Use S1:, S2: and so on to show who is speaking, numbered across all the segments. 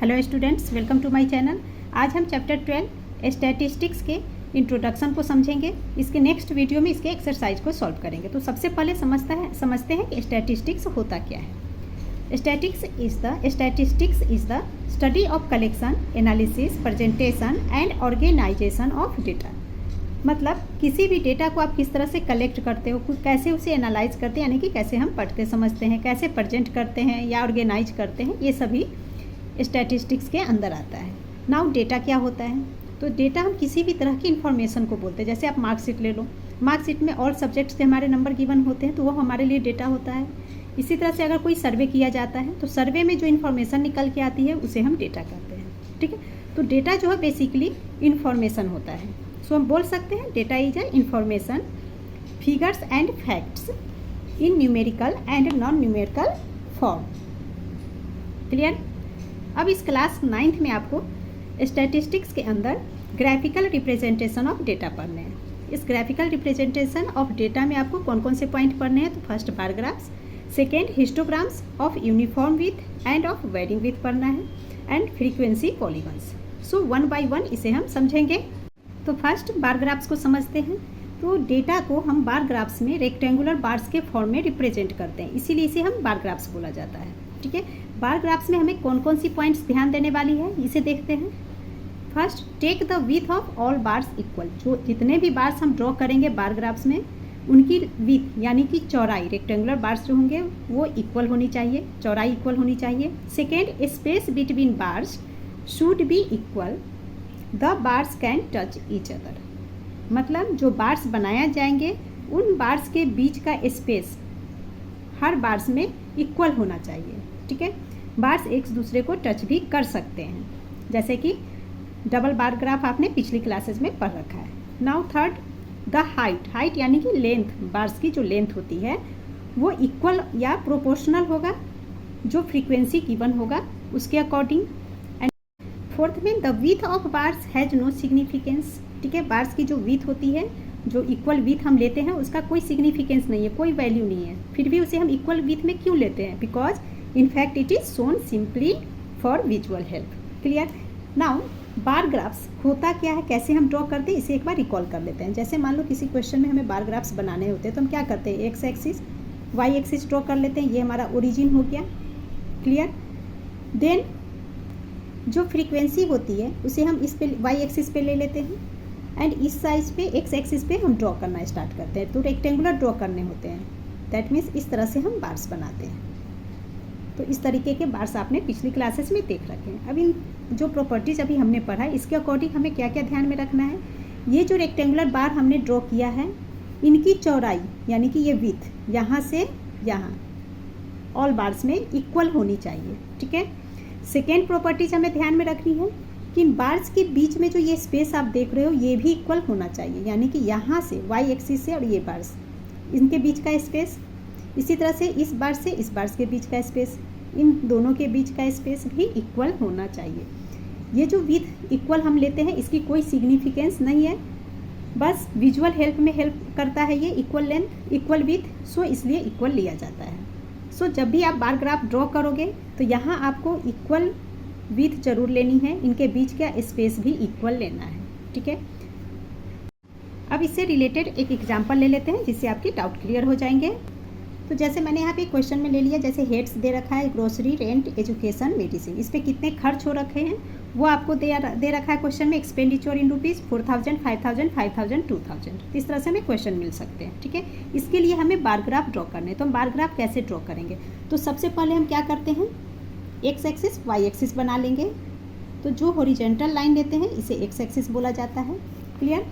S1: Hello students, welcome to my channel. आज हम chapter 12 statistics के इंट्रोडक्शन को समझेंगे। इसके नेक्स्ट वीडियो में इसके एक्सरसाइज को सॉल्व करेंगे। तो सबसे पहले समझते हैं कि स्टैटिस्टिक्स होता क्या है। Statistics is the study of collection, analysis, presentation and organisation of data. मतलब किसी भी डेटा को आप किस तरह से कलेक्ट करते हो, कैसे उसे एनालाइज करते हैं, यानी कि कैसे हम पढ़ते समझते हैं, कैसे प्रेजेंट करते हैं या ऑर्गेनाइज करते हैं, ये सभी स्टैटिस्टिक्स के अंदर आता है। नाउ डेटा क्या होता है? तो डेटा हम किसी भी तरह की इन्फॉर्मेशन को बोलते हैं। जैसे आप मार्कशीट ले लो, मार्कशीट में और सब्जेक्ट्स के हमारे नंबर गिवन होते हैं, तो वो हमारे लिए डेटा होता है। इसी तरह से अगर कोई सर्वे किया जाता है तो सर्वे में जो इन्फॉर्मेशन निकल के आती है उसे हम डेटा कहते हैं। ठीक है, तो डेटा जो है बेसिकली इन्फॉर्मेशन होता है। सो हम बोल सकते हैं data is a information, figures and facts in numerical and non numerical form. Clear? अब इस क्लास 9th में आपको स्टैटिस्टिक्स के अंदर ग्राफिकल रिप्रेजेंटेशन ऑफ डेटा पढ़ने हैं। इस ग्राफिकल रिप्रेजेंटेशन ऑफ डेटा में आपको कौन कौन से पॉइंट पढ़ने हैं? तो first bar graphs, second histograms of uniform width and of varying width पढ़ना है, and frequency polygons. So one by one इसे हम समझेंगे। तो फर्स्ट बार ग्राफ्स को समझते हैं। तो डेटा को हम बार ग्राफ्स में रेक्टेंगुलर बार्स के फॉर्म में रिप्रेजेंट करते हैं, इसीलिए इसे हम बार ग्राफ्स बोला जाता है। ठीक है, बार ग्राफ्स में हमें कौन कौन सी पॉइंट्स ध्यान देने वाली है इसे देखते हैं। First, take the width of all bars equal. जो जितने भी बार्स हम ड्रॉ करेंगे बार ग्राफ्स में, उनकी विथ यानी कि चौड़ाई, रेक्टेंगुलर बार्स जो होंगे वो इक्वल होनी चाहिए, चौड़ाई इक्वल होनी चाहिए। Second, space between bars should be equal, the bars can touch each other. मतलब जो बार्स बनाया जाएंगे उन बार्स के बीच का स्पेस हर बार्स में इक्वल होना चाहिए। ठीक है, बार्स एक दूसरे को टच भी कर सकते हैं, जैसे कि डबल बार ग्राफ आपने पिछली क्लासेस में पढ़ रखा है। नाउ थर्ड, द हाइट यानी कि लेंथ, बार्स की जो लेंथ होती है वो इक्वल या प्रोपोर्शनल होगा जो फ्रीक्वेंसी गिवन होगा उसके अकॉर्डिंग। एंड फोर्थ में, the width of bars has no significance. ठीक है, बार्स की जो विथ होती है, जो इक्वल विथ हम लेते हैं उसका कोई सिग्निफिकेंस नहीं है, कोई वैल्यू नहीं है, फिर भी उसे हम इक्वल विथ में क्यों लेते हैं? Because in fact it is shown simply for visual help. Clear? Now bar graphs होता क्या है, कैसे हम ड्रॉ करते हैं, इसे एक बार रिकॉल कर लेते हैं। जैसे मान लो किसी क्वेश्चन में हमें बार ग्राफ्स बनाने होते हैं तो हम क्या करते हैं, X axis Y axis draw कर लेते हैं। ये हमारा ओरिजिन हो गया। क्लियर? देन जो फ्रीक्वेंसी होती है उसे हम इस पे वाई एक्सिस पे ले लेते हैं, एंड इस साइज पे एक्स एक्सिस पे हम ड्रॉ करना स्टार्ट करते हैं। तो रेक्टेंगुलर ड्रॉ करने होते हैं, दैट मीन्स इस तरह से हम बार्स बनाते हैं। तो इस तरीके के बार्स आपने पिछली क्लासेस में देख रखे हैं। अब इन जो प्रॉपर्टीज अभी हमने पढ़ा है इसके अकॉर्डिंग हमें क्या क्या ध्यान में रखना है। ये जो रेक्टेंगुलर बार हमने ड्रॉ किया है, इनकी चौड़ाई यानी कि ये विथ यहाँ से यहाँ ऑल बार्स में इक्वल होनी चाहिए। ठीक है, सेकेंड प्रॉपर्टीज हमें ध्यान में रखनी है कि इन बार्स के बीच में जो ये स्पेस आप देख रहे हो ये भी इक्वल होना चाहिए, यानी कि यहाँ से वाई एक्सिस से और ये बार्स इनके बीच का स्पेस, इसी तरह से इस बार से इस बार्स के बीच का स्पेस, इन दोनों के बीच का स्पेस भी इक्वल होना चाहिए। ये जो विथ इक्वल हम लेते हैं इसकी कोई सिग्निफिकेंस नहीं है, बस विजुअल हेल्प में हेल्प करता है ये इक्वल लेंथ इक्वल विथ, सो इसलिए इक्वल लिया जाता है। सो जब भी आप बार ग्राफ ड्रॉ करोगे तो यहाँ आपको इक्वल विथ जरूर लेनी है, इनके बीच का स्पेस भी इक्वल लेना है। ठीक है, अब इससे रिलेटेड एक एग्जांपल ले लेते हैं जिससे आपके डाउट क्लियर हो जाएंगे। तो जैसे मैंने यहाँ पे क्वेश्चन में ले लिया, जैसे हेड्स दे रखा है ग्रोसरी, रेंट, एजुकेशन, मेडिसिन, इस पर कितने खर्च हो रखे हैं वो आपको दे रखा है क्वेश्चन में। एक्सपेंडिचर इन रुपीज़ 4000, 5000, 5000, 2000, इस तरह से हमें क्वेश्चन मिल सकते हैं। ठीक है, इसके लिए हमें बार ग्राफ ड्रॉ करने हैं। तो हम बार ग्राफ कैसे ड्रॉ करेंगे? तो सबसे पहले हम क्या करते हैं, एक्स एक्सिस वाई एक्सिस बना लेंगे। तो जो हॉरिजॉन्टल लाइन लेते हैं इसे एक्स एक्सिस बोला जाता है। क्लियर?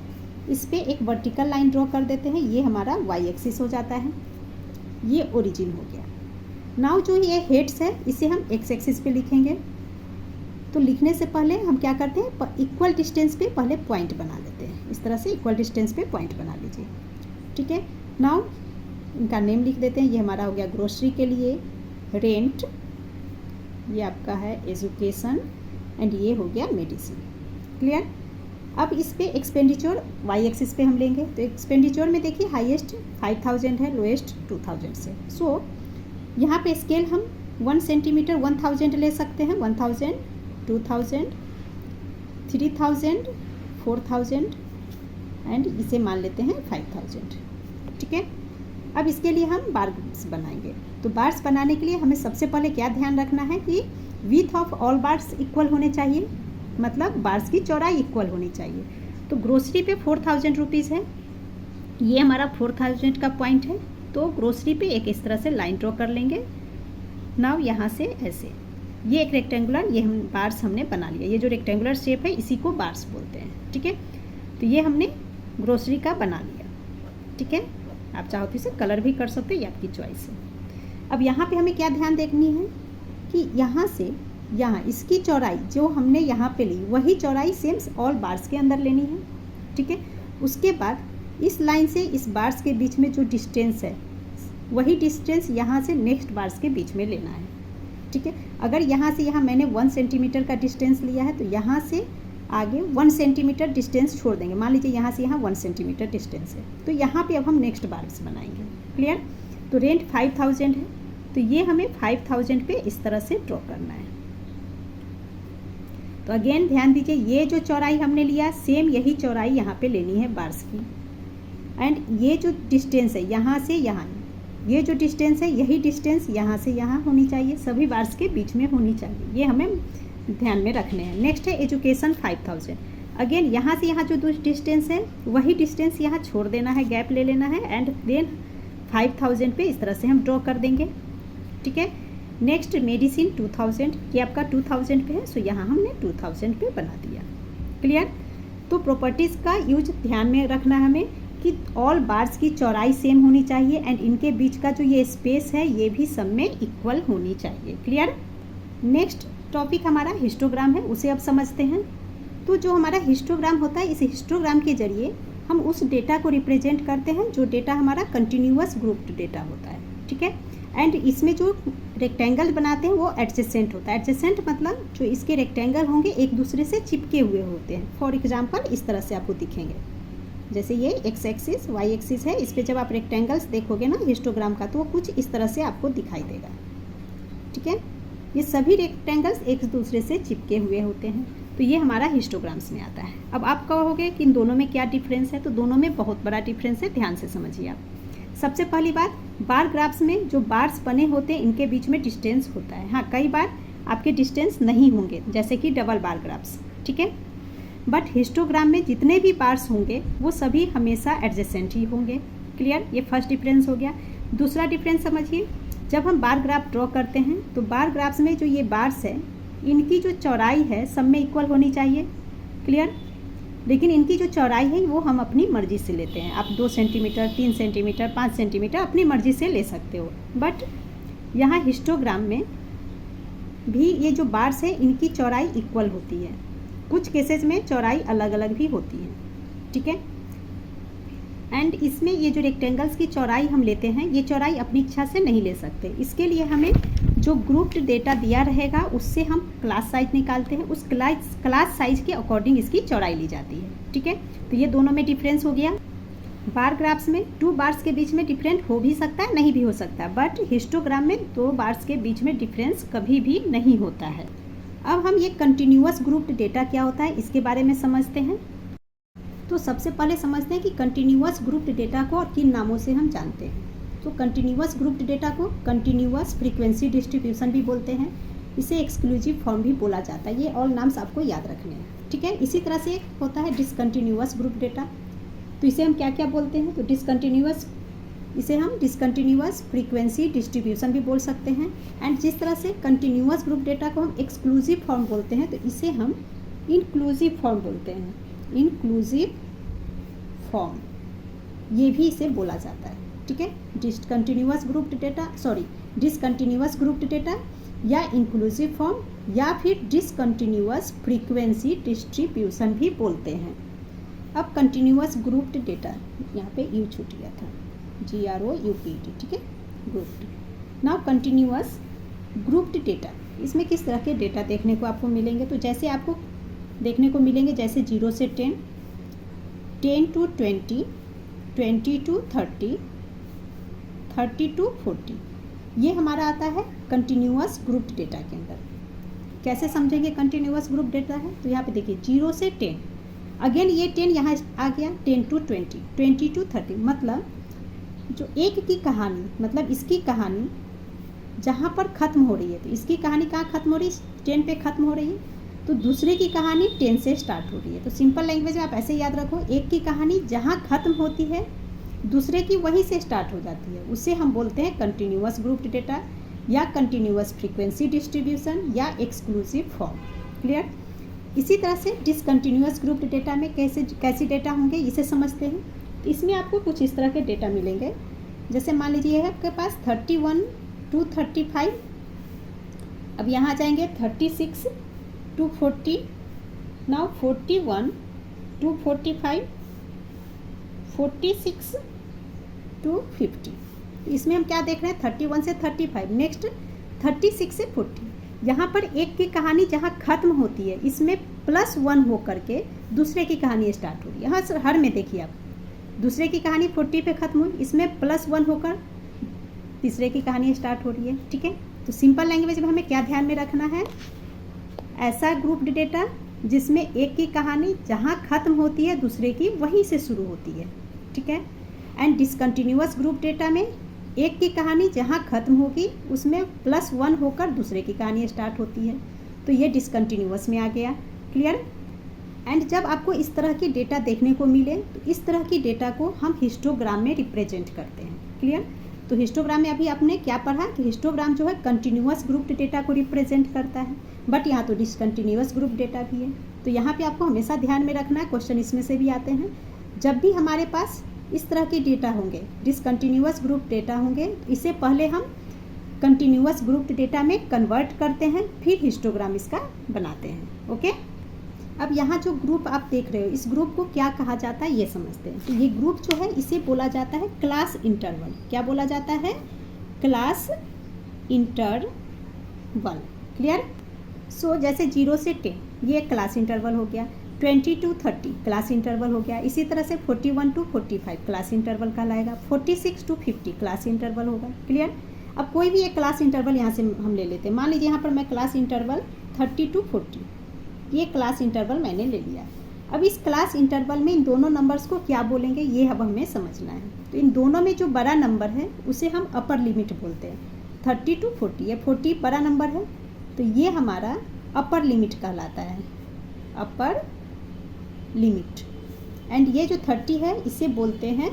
S1: इस पर एक वर्टिकल लाइन ड्रॉ कर देते हैं, ये हमारा वाई एक्सिस हो जाता है, ये ओरिजिन हो गया। नाउ जो ये हेड्स है इसे हम एक्स एक्सिस पे लिखेंगे। तो लिखने से पहले हम क्या करते हैं, इक्वल डिस्टेंस पे पहले पॉइंट बना लेते हैं। इस तरह से इक्वल डिस्टेंस पे पॉइंट बना लीजिए। ठीक है, नाउ इनका नेम लिख देते हैं। ये हमारा हो गया ग्रोसरी के लिए रेंट, ये आपका है एजुकेशन, एंड ये हो गया मेडिसिन। क्लियर? अब इस पे एक्सपेंडिचर वाई एक्सिस पे हम लेंगे। तो एक्सपेंडिचर में देखिए हाईएस्ट 5000 है, लोएस्ट 2000 से। सो यहाँ पे स्केल हम 1 सेंटीमीटर 1000 ले सकते हैं, 1000 2000, 3000, 4000 एंड इसे मान लेते हैं 5000। ठीक है, अब इसके लिए हम बार्स बनाएंगे। तो बार्स बनाने के लिए हमें सबसे पहले क्या ध्यान रखना है कि width of all bars equal होने चाहिए, मतलब बार्स की चौड़ाई इक्वल होनी चाहिए। तो ग्रोसरी पे 4000 रुपीज़ है, ये हमारा 4000 का पॉइंट है। तो ग्रोसरी पे एक इस तरह से लाइन ड्रॉ कर लेंगे। नाउ यहाँ से ऐसे, ये एक रेक्टेंगुलर, ये हम बार्स हमने बना लिया। ये जो रेक्टेंगुलर शेप है इसी को बार्स बोलते हैं। ठीक है, तो ये हमने ग्रोसरी का बना लिया। ठीक है, आप चाहो तो इसे कलर भी कर सकते हो, ये आपकी चॉइस है। अब यहाँ पे हमें क्या ध्यान देखनी है कि यहाँ से यहाँ इसकी चौड़ाई जो हमने यहाँ पे ली वही चौड़ाई सेम ऑल बार्स के अंदर लेनी है। ठीक है, उसके बाद इस लाइन से इस बार्स के बीच में जो डिस्टेंस है वही डिस्टेंस यहाँ से नेक्स्ट बार्स के बीच में लेना है। ठीक है, अगर यहाँ से यहाँ मैंने 1 सेंटीमीटर का डिस्टेंस लिया है तो यहाँ से आगे 1 सेंटीमीटर डिस्टेंस छोड़ देंगे। मान लीजिए यहाँ से यहाँ 1 सेंटीमीटर डिस्टेंस है, तो यहाँ पे अब हम नेक्स्ट बार्स बनाएंगे। क्लियर? तो रेंट 5000 है, तो ये हमें 5000 पे इस तरह से ड्रॉ करना है। तो अगेन ध्यान दीजिए, ये जो चौड़ाई हमने लिया सेम यही चौड़ाई यहाँ पे लेनी है बार्स की। एंड ये जो डिस्टेंस है यहाँ से यहाँ, ये जो डिस्टेंस है यही डिस्टेंस यहाँ से यहाँ होनी चाहिए, सभी बार्स के बीच में होनी चाहिए। ये हमें ध्यान में रखने हैं। नेक्स्ट है एजुकेशन 5000। अगेन यहाँ से यहाँ जो डिस्टेंस है वही डिस्टेंस यहाँ छोड़ देना है, गैप ले लेना है एंड देन 5000 पे इस तरह से हम ड्रॉ कर देंगे। ठीक है, नेक्स्ट मेडिसिन 2000, ये आपका 2000 पे है, सो यहाँ हमने 2000 पे बना दिया। क्लियर? तो प्रॉपर्टीज़ का यूज ध्यान में रखना है हमें कि ऑल बार्स की चौड़ाई सेम होनी चाहिए एंड इनके बीच का जो ये स्पेस है ये भी सब में इक्वल होनी चाहिए। क्लियर? नेक्स्ट टॉपिक हमारा हिस्टोग्राम है, उसे अब समझते हैं। तो जो हमारा हिस्टोग्राम होता है, इस हिस्टोग्राम के जरिए हम उस डेटा को रिप्रेजेंट करते हैं जो डेटा हमारा कंटिन्यूअस ग्रुप्ड डेटा होता है। ठीक है, एंड इसमें जो रेक्टेंगल बनाते हैं वो एडजेसेंट होता है। एडजेसेंट मतलब जो इसके रेक्टेंगल होंगे एक दूसरे से चिपके हुए होते हैं। फॉर एग्जाम्पल इस तरह से आपको दिखेंगे, जैसे ये एक्स एक्सिस वाई एक्सिस है, इस पर जब आप रेक्टेंगल्स देखोगे ना हिस्टोग्राम का तो वो कुछ इस तरह से आपको दिखाई देगा। ठीक है, ये सभी रेक्टेंगल्स एक दूसरे से चिपके हुए होते हैं, तो ये हमारा हिस्टोग्राम्स में आता है। अब आप कहोगे कि इन दोनों में क्या डिफरेंस है, तो दोनों में बहुत बड़ा डिफरेंस है, ध्यान से समझिए आप। सबसे पहली बात, बार ग्राफ्स में जो बार्स बने होते हैं इनके बीच में डिस्टेंस होता है। हाँ, कई बार आपके डिस्टेंस नहीं होंगे, जैसे कि डबल बार ग्राफ्स। ठीक है, बट हिस्टोग्राम में जितने भी बार्स होंगे वो सभी हमेशा एडजेसेंट ही होंगे। क्लियर? ये फर्स्ट डिफरेंस हो गया। दूसरा डिफरेंस समझिए, जब हम बार ग्राफ ड्रॉ करते हैं तो बार ग्राफ्स में जो ये बार्स है इनकी जो चौड़ाई है सब में इक्वल होनी चाहिए। क्लियर? लेकिन इनकी जो चौड़ाई है वो हम अपनी मर्जी से लेते हैं। आप 2 सेंटीमीटर, 3 सेंटीमीटर, 5 सेंटीमीटर अपनी मर्जी से ले सकते हो। बट यहाँ हिस्टोग्राम में भी ये जो बार्स है इनकी चौड़ाई इक्वल होती है, कुछ केसेस में चौड़ाई अलग अलग भी होती है। ठीक है, एंड इसमें ये जो रेक्टेंगल्स की चौड़ाई हम लेते हैं ये चौड़ाई अपनी इच्छा से नहीं ले सकते। इसके लिए हमें जो ग्रुप्ड डेटा दिया रहेगा उससे हम क्लास साइज निकालते हैं, उस क्लास साइज के अकॉर्डिंग इसकी चौड़ाई ली जाती है। ठीक है, तो ये दोनों में डिफरेंस हो गया। बार ग्राफ्स में 2 बार्स के बीच में डिफरेंट हो भी सकता है, नहीं भी हो सकता, बट हिस्टोग्राम में 2 बार्स के बीच में डिफरेंस कभी भी नहीं होता है। अब हम ये कंटिन्यूअस ग्रुप्ड डेटा क्या होता है इसके बारे में समझते हैं। तो सबसे पहले समझते हैं कि कंटिन्यूअस ग्रुप्ड डेटा को और किन नामों से हम जानते हैं। तो कंटिन्यूअस ग्रुप्ड डेटा को कंटिन्यूअस फ्रीक्वेंसी डिस्ट्रीब्यूशन भी बोलते हैं, इसे एक्सक्लूसिव फॉर्म भी बोला जाता है। ये ऑल नाम्स आपको याद रखने हैं। ठीक है, इसी तरह से होता है डिसकंटिन्यूअस ग्रुप डेटा, तो इसे हम क्या क्या बोलते हैं, तो इसे हम डिसकंटिन्यूअस फ्रीक्वेंसी डिस्ट्रीब्यूशन भी बोल सकते हैं। एंड जिस तरह से कंटिन्यूअस ग्रुप डेटा को हम एक्सक्लूसिव फॉर्म बोलते हैं तो इसे हम इंक्लूसिव फॉर्म बोलते हैं। इंक्लूसिव फॉर्म, ये भी इसे बोला जाता है। ठीक है, डिसकंटिन्यूअस ग्रुप्ड डेटा या इंक्लूसिव फॉर्म या फिर डिसकंटिन्यूअस फ्रीक्वेंसी डिस्ट्रीब्यूशन भी बोलते हैं। अब कंटिन्यूअस ग्रुप्ड डेटा, यहाँ पे यू छूट गया था, GROUPD। ठीक है, grouped. Now continuous grouped data, इसमें किस तरह के डेटा देखने को आपको मिलेंगे, तो जैसे आपको देखने को मिलेंगे जैसे 0 से 10, 10 to 20, 20 to 30, 30 to 40, ये हमारा आता है कंटिन्यूअस ग्रुप्ड डेटा के अंदर। कैसे समझेंगे कंटिन्यूअस ग्रुप डेटा है? तो यहाँ पे देखिए 0 से 10, अगेन ये 10 यहाँ आ गया, 10 to 20, 20 to 30, मतलब जो एक की कहानी, मतलब इसकी कहानी जहाँ पर ख़त्म हो रही है, तो इसकी कहानी कहाँ ख़त्म हो रही है? 10 पे ख़त्म हो रही है, तो दूसरे की कहानी 10 से स्टार्ट हो रही है। तो सिंपल लैंग्वेज में आप ऐसे याद रखो, एक की कहानी जहाँ ख़त्म होती है दूसरे की वहीं से स्टार्ट हो जाती है, उसे हम बोलते हैं कंटिन्यूअस ग्रुप डेटा या कंटिन्यूअस फ्रीक्वेंसी डिस्ट्रीब्यूशन या एक्सक्लूसिव फॉर्म। क्लियर? इसी तरह से डिसकंटिन्यूअस ग्रुप डेटा में कैसे डेटा होंगे इसे समझते हैं। तो इसमें आपको कुछ इस तरह के डेटा मिलेंगे, जैसे मान लीजिए है आपके पास 31 to 35, अब यहाँ जाएंगे 36 to 40, नाउ 41 to 45, 46 to 50। इसमें हम क्या देख रहे हैं? 31 से 35, नेक्स्ट 36 से 40। यहाँ पर एक की कहानी जहाँ ख़त्म होती है इसमें +1 हो करके दूसरे की कहानी स्टार्ट हो रही है। यहाँ हर में देखिए आप, दूसरे की कहानी 40 पे ख़त्म हुई, इसमें +1 होकर तीसरे की कहानी स्टार्ट हो रही है। ठीक है, तो सिंपल लैंग्वेज में हमें क्या ध्यान में रखना है? ऐसा ग्रुप डेटा जिसमें एक की कहानी जहाँ ख़त्म होती है दूसरे की वहीं से शुरू होती है। ठीक है, एंड डिसकंटिन्यूअस ग्रुप डेटा में एक की कहानी जहाँ ख़त्म होगी उसमें +1 होकर दूसरे की कहानी स्टार्ट होती है, तो ये डिसकंटिन्यूअस में आ गया। क्लियर? एंड जब आपको इस तरह की डेटा देखने को मिले तो इस तरह की डेटा को हम हिस्टोग्राम में रिप्रेजेंट करते हैं। क्लियर? तो हिस्टोग्राम में अभी आपने क्या पढ़ा कि हिस्टोग्राम जो है कंटिन्यूअस ग्रुप डेटा को रिप्रेजेंट करता है, बट यहाँ तो डिसकंटिन्यूअस ग्रुप डेटा भी है। तो यहाँ पे आपको हमेशा ध्यान में रखना है, क्वेश्चन इसमें से भी आते हैं, जब भी हमारे पास इस तरह के डेटा होंगे, डिसकंटिन्यूअस ग्रुप डेटा होंगे, इसे पहले हम कंटिन्यूअस ग्रुप डेटा में कन्वर्ट करते हैं, फिर हिस्टोग्राम इसका बनाते हैं। ओके, अब यहाँ जो ग्रुप आप देख रहे हो इस ग्रुप को क्या कहा जाता है ये समझते हैं। तो ये ग्रुप जो है इसे बोला जाता है क्लास इंटरवल। क्या बोला जाता है? Class interval. क्लियर? सो जैसे 0 से 10 ये क्लास इंटरवल हो गया, 20 to 30 क्लास इंटरवल हो गया, इसी तरह से 41 to 45 क्लास इंटरवल कहलाएगा, 46 to 50 क्लास इंटरवल होगा। क्लियर? अब कोई भी एक क्लास इंटरवल यहाँ से हम ले लेते हैं, मान लीजिए यहाँ पर मैं क्लास इंटरवल 30 to 40 ये क्लास इंटरवल मैंने ले लिया। अब इस क्लास इंटरवल में इन दोनों नंबर्स को क्या बोलेंगे ये अब हमें समझना है। तो इन दोनों में जो बड़ा नंबर है उसे हम अपर लिमिट बोलते हैं। 30 to 40, ये 40 बड़ा नंबर है तो ये हमारा अपर लिमिट कहलाता है, अपर लिमिट। एंड ये जो 30 है इसे बोलते हैं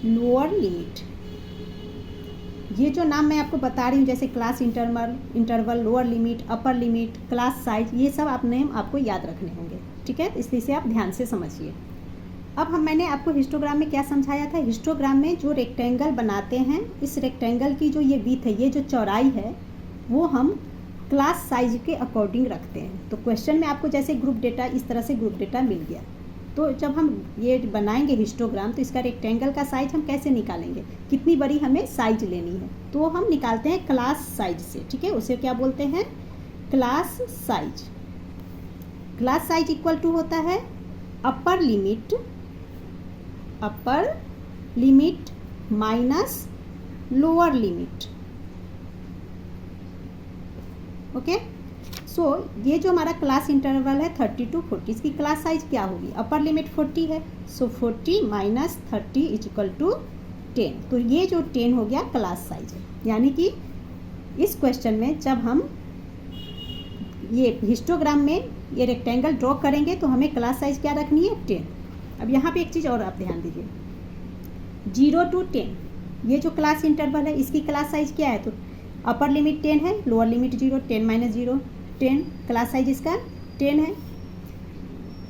S1: लोअर लिमिट। ये जो नाम मैं आपको बता रही हूँ जैसे class interval, lower limit, upper limit, class size, ये सब आप नेम आपको याद रखने होंगे। ठीक है, इसलिए से आप ध्यान से समझिए। अब मैंने आपको हिस्टोग्राम में क्या समझाया था? हिस्टोग्राम में जो रेक्टेंगल बनाते हैं, इस रेक्टेंगल की जो ये विड्थ है, ये जो चौड़ाई है, वो हम क्लास साइज के अकॉर्डिंग रखते हैं। तो क्वेश्चन में आपको जैसे ग्रुप डेटा, इस तरह से ग्रुप डेटा मिल गया, तो जब हम ये बनाएंगे हिस्टोग्राम तो इसका रेक्टेंगल का साइज हम कैसे निकालेंगे? कितनी बड़ी हमें साइज लेनी है, तो हम निकालते हैं क्लास साइज से। ठीक है, उसे क्या बोलते हैं? Class size. Class size equal to होता है upper limit minus lower limit. Okay, so ये जो हमारा क्लास इंटरवल है 30 to 40, इसकी क्लास साइज क्या होगी? अपर लिमिट 40 है, सो 40 माइनस 30 इज इक्वल टू 10। तो ये जो 10 हो गया क्लास साइज है। यानी कि इस क्वेश्चन में जब हम ये हिस्टोग्राम में ये रेक्टेंगल ड्रॉ करेंगे तो हमें क्लास साइज क्या रखनी है? 10। अब यहाँ पे एक चीज़ और आप ध्यान दीजिए, 0 to 10 ये जो क्लास इंटरवल है इसकी क्लास साइज क्या है? तो अपर लिमिट 10 है, lower limit 0, 10 minus 0 10, class size इसका 10 है।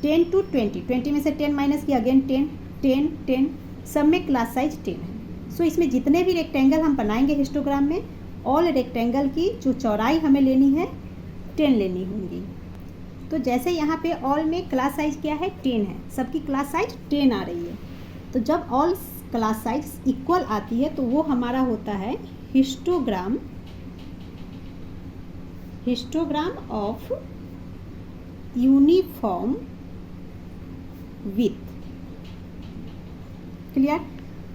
S1: 10 to 20, 20 में से 10 माइनस किया, अगेन 10, 10, 10, सब में क्लास साइज 10 है। सो इसमें जितने भी रेक्टेंगल हम बनाएंगे हिस्टोग्राम में, ऑल रेक्टेंगल की जो चौड़ाई हमें लेनी है 10 लेनी होगी। तो जैसे यहाँ पे ऑल में क्लास साइज क्या है? 10 है, सबकी क्लास साइज 10 आ रही है। तो जब ऑल क्लास साइज इक्वल आती है तो वो हमारा होता है histogram of uniform with. Clear?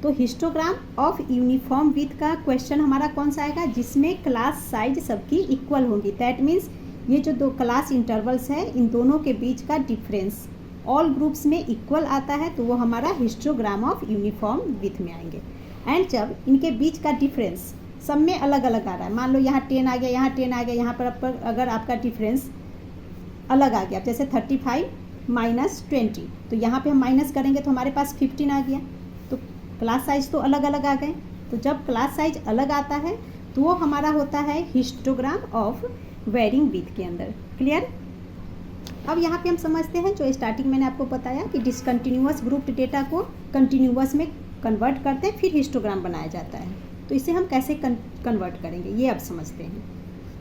S1: तो हिस्टोग्राम ऑफ यूनिफॉर्म विथ का क्वेश्चन हमारा कौन सा आएगा? जिसमें क्लास साइज सबकी इक्वल होंगी। दैट मीन्स ये जो दो क्लास इंटरवल्स है इन दोनों के बीच का डिफरेंस ऑल ग्रुप्स में इक्वल आता है तो वो हमारा हिस्टोग्राम ऑफ यूनिफॉर्म विथ में आएंगे। एंड जब इनके बीच का डिफरेंस सब में अलग अलग आ रहा है, मान लो यहाँ 10 आ गया, यहाँ 10 आ गया, यहाँ पर अगर आपका डिफरेंस अलग आ गया, जैसे 35 माइनस 20, तो यहाँ पे हम माइनस करेंगे तो हमारे पास 15 आ गया, तो क्लास साइज तो अलग अलग आ गए। तो जब क्लास साइज अलग आता है तो वो हमारा होता है हिस्टोग्राम ऑफ वेरिंग विथ के अंदर। क्लियर? अब यहाँ पे हम समझते हैं जो स्टार्टिंग मैंने आपको बताया कि डिसकंटिन्यूअस ग्रुप्ड डेटा को कंटिन्यूअस में कन्वर्ट करते हैं, फिर हिस्टोग्राम बनाया जाता है। तो इसे हम कैसे कन्वर्ट करेंगे ये अब समझते हैं।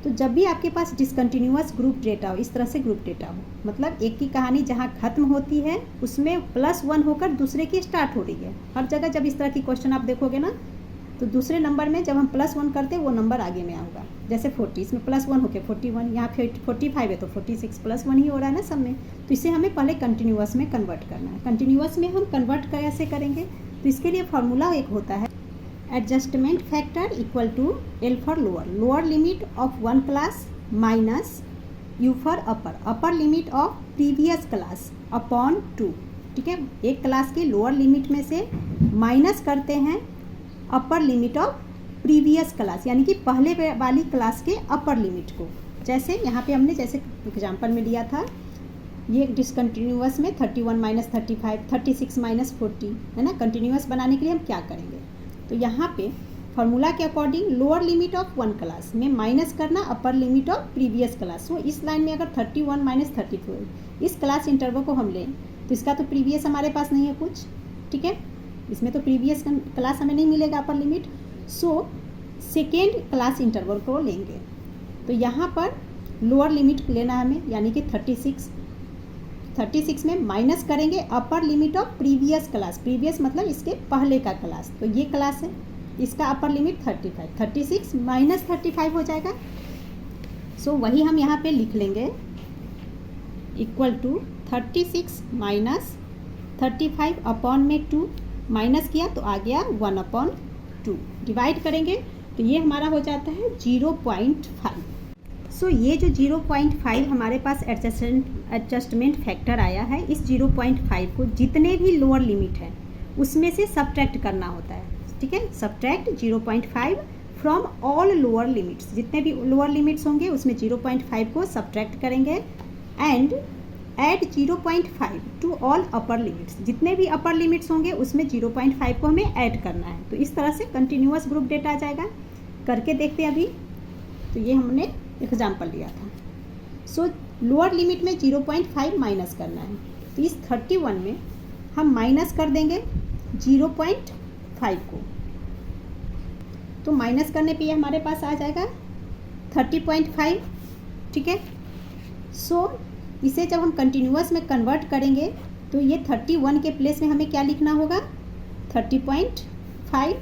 S1: तो जब भी आपके पास डिसकंटिन्यूअस ग्रुप डेटा हो, इस तरह से ग्रुप डेटा हो, मतलब एक की कहानी जहाँ खत्म होती है उसमें +1 होकर दूसरे की स्टार्ट हो रही है। हर जगह जब इस तरह की क्वेश्चन आप देखोगे ना, तो दूसरे नंबर में जब हम +1 करते हैं वो नंबर आगे में आऊँगा। जैसे 40, इसमें +1 होके 41, यहाँ 45 है तो 46 +1 ही हो रहा है ना सब में। तो इसे हमें पहले कंटिन्यूअस में कन्वर्ट करना है। कंटिन्यूअस में हम कन्वर्ट कैसे करेंगे? तो इसके लिए फार्मूला एक होता है, adjustment factor equal to L for lower limit of one class minus U for upper limit of previous class upon 2। ठीक है, एक क्लास की लोअर लिमिट में से माइनस करते हैं अपर लिमिट ऑफ प्रीवियस क्लास, यानी कि पहले वाली क्लास के अपर लिमिट को। जैसे यहाँ पे हमने जैसे एग्जांपल में लिया था, ये डिसकंटिन्यूअस में 31 माइनस 35, 36 माइनस 40 है ना। कंटिन्यूअस बनाने के लिए हम क्या करेंगे? तो यहाँ पे फार्मूला के according lower limit of one class में माइनस करना अपर लिमिट ऑफ प्रीवियस क्लास। तो इस लाइन में अगर 31 माइनस 34 इस क्लास इंटरवल को हम लें तो इसका तो प्रीवियस हमारे पास नहीं है कुछ। ठीक है, इसमें तो प्रीवियस क्लास हमें नहीं मिलेगा upper limit. So second class interval को लेंगे तो यहाँ पर लोअर लिमिट लेना है हमें, यानी कि 36 में माइनस करेंगे अपर limit of previous class. Previous मतलब इसके पहले का क्लास, तो ये क्लास है, इसका अपर लिमिट 35, 36 माइनस 35 हो जाएगा। सो वही हम यहाँ पे लिख लेंगे इक्वल टू 36 माइनस 35 अपॉन में 2 माइनस किया तो आ गया 1/2, डिवाइड करेंगे तो ये हमारा हो जाता है 0.5। सो ये जो 0.5 हमारे पास एडजस्टमेंट फैक्टर आया है, इस 0.5 को जितने भी लोअर लिमिट है उसमें से सब्ट्रैक्ट करना होता है। ठीक है, subtract 0.5 from all lower limits, जितने भी लोअर लिमिट्स होंगे उसमें 0.5 को सब्ट्रैक्ट करेंगे and add 0.5 to all upper limits, जितने भी अपर लिमिट्स होंगे उसमें 0.5 को हमें ऐड करना है। तो इस तरह से कंटिन्यूअस ग्रुप डेटा आ जाएगा। करके देखते हैं अभी। तो ये हमने एग्जाम्पल लिया था। सो लोअर लिमिट में 0.5 माइनस करना है, तो इस 31 में हम माइनस कर देंगे 0.5 को, तो माइनस करने पे ये हमारे पास आ जाएगा 30.5। ठीक है, सो इसे जब हम कंटिन्यूअस में कन्वर्ट करेंगे तो ये 31 के प्लेस में हमें क्या लिखना होगा? 30.5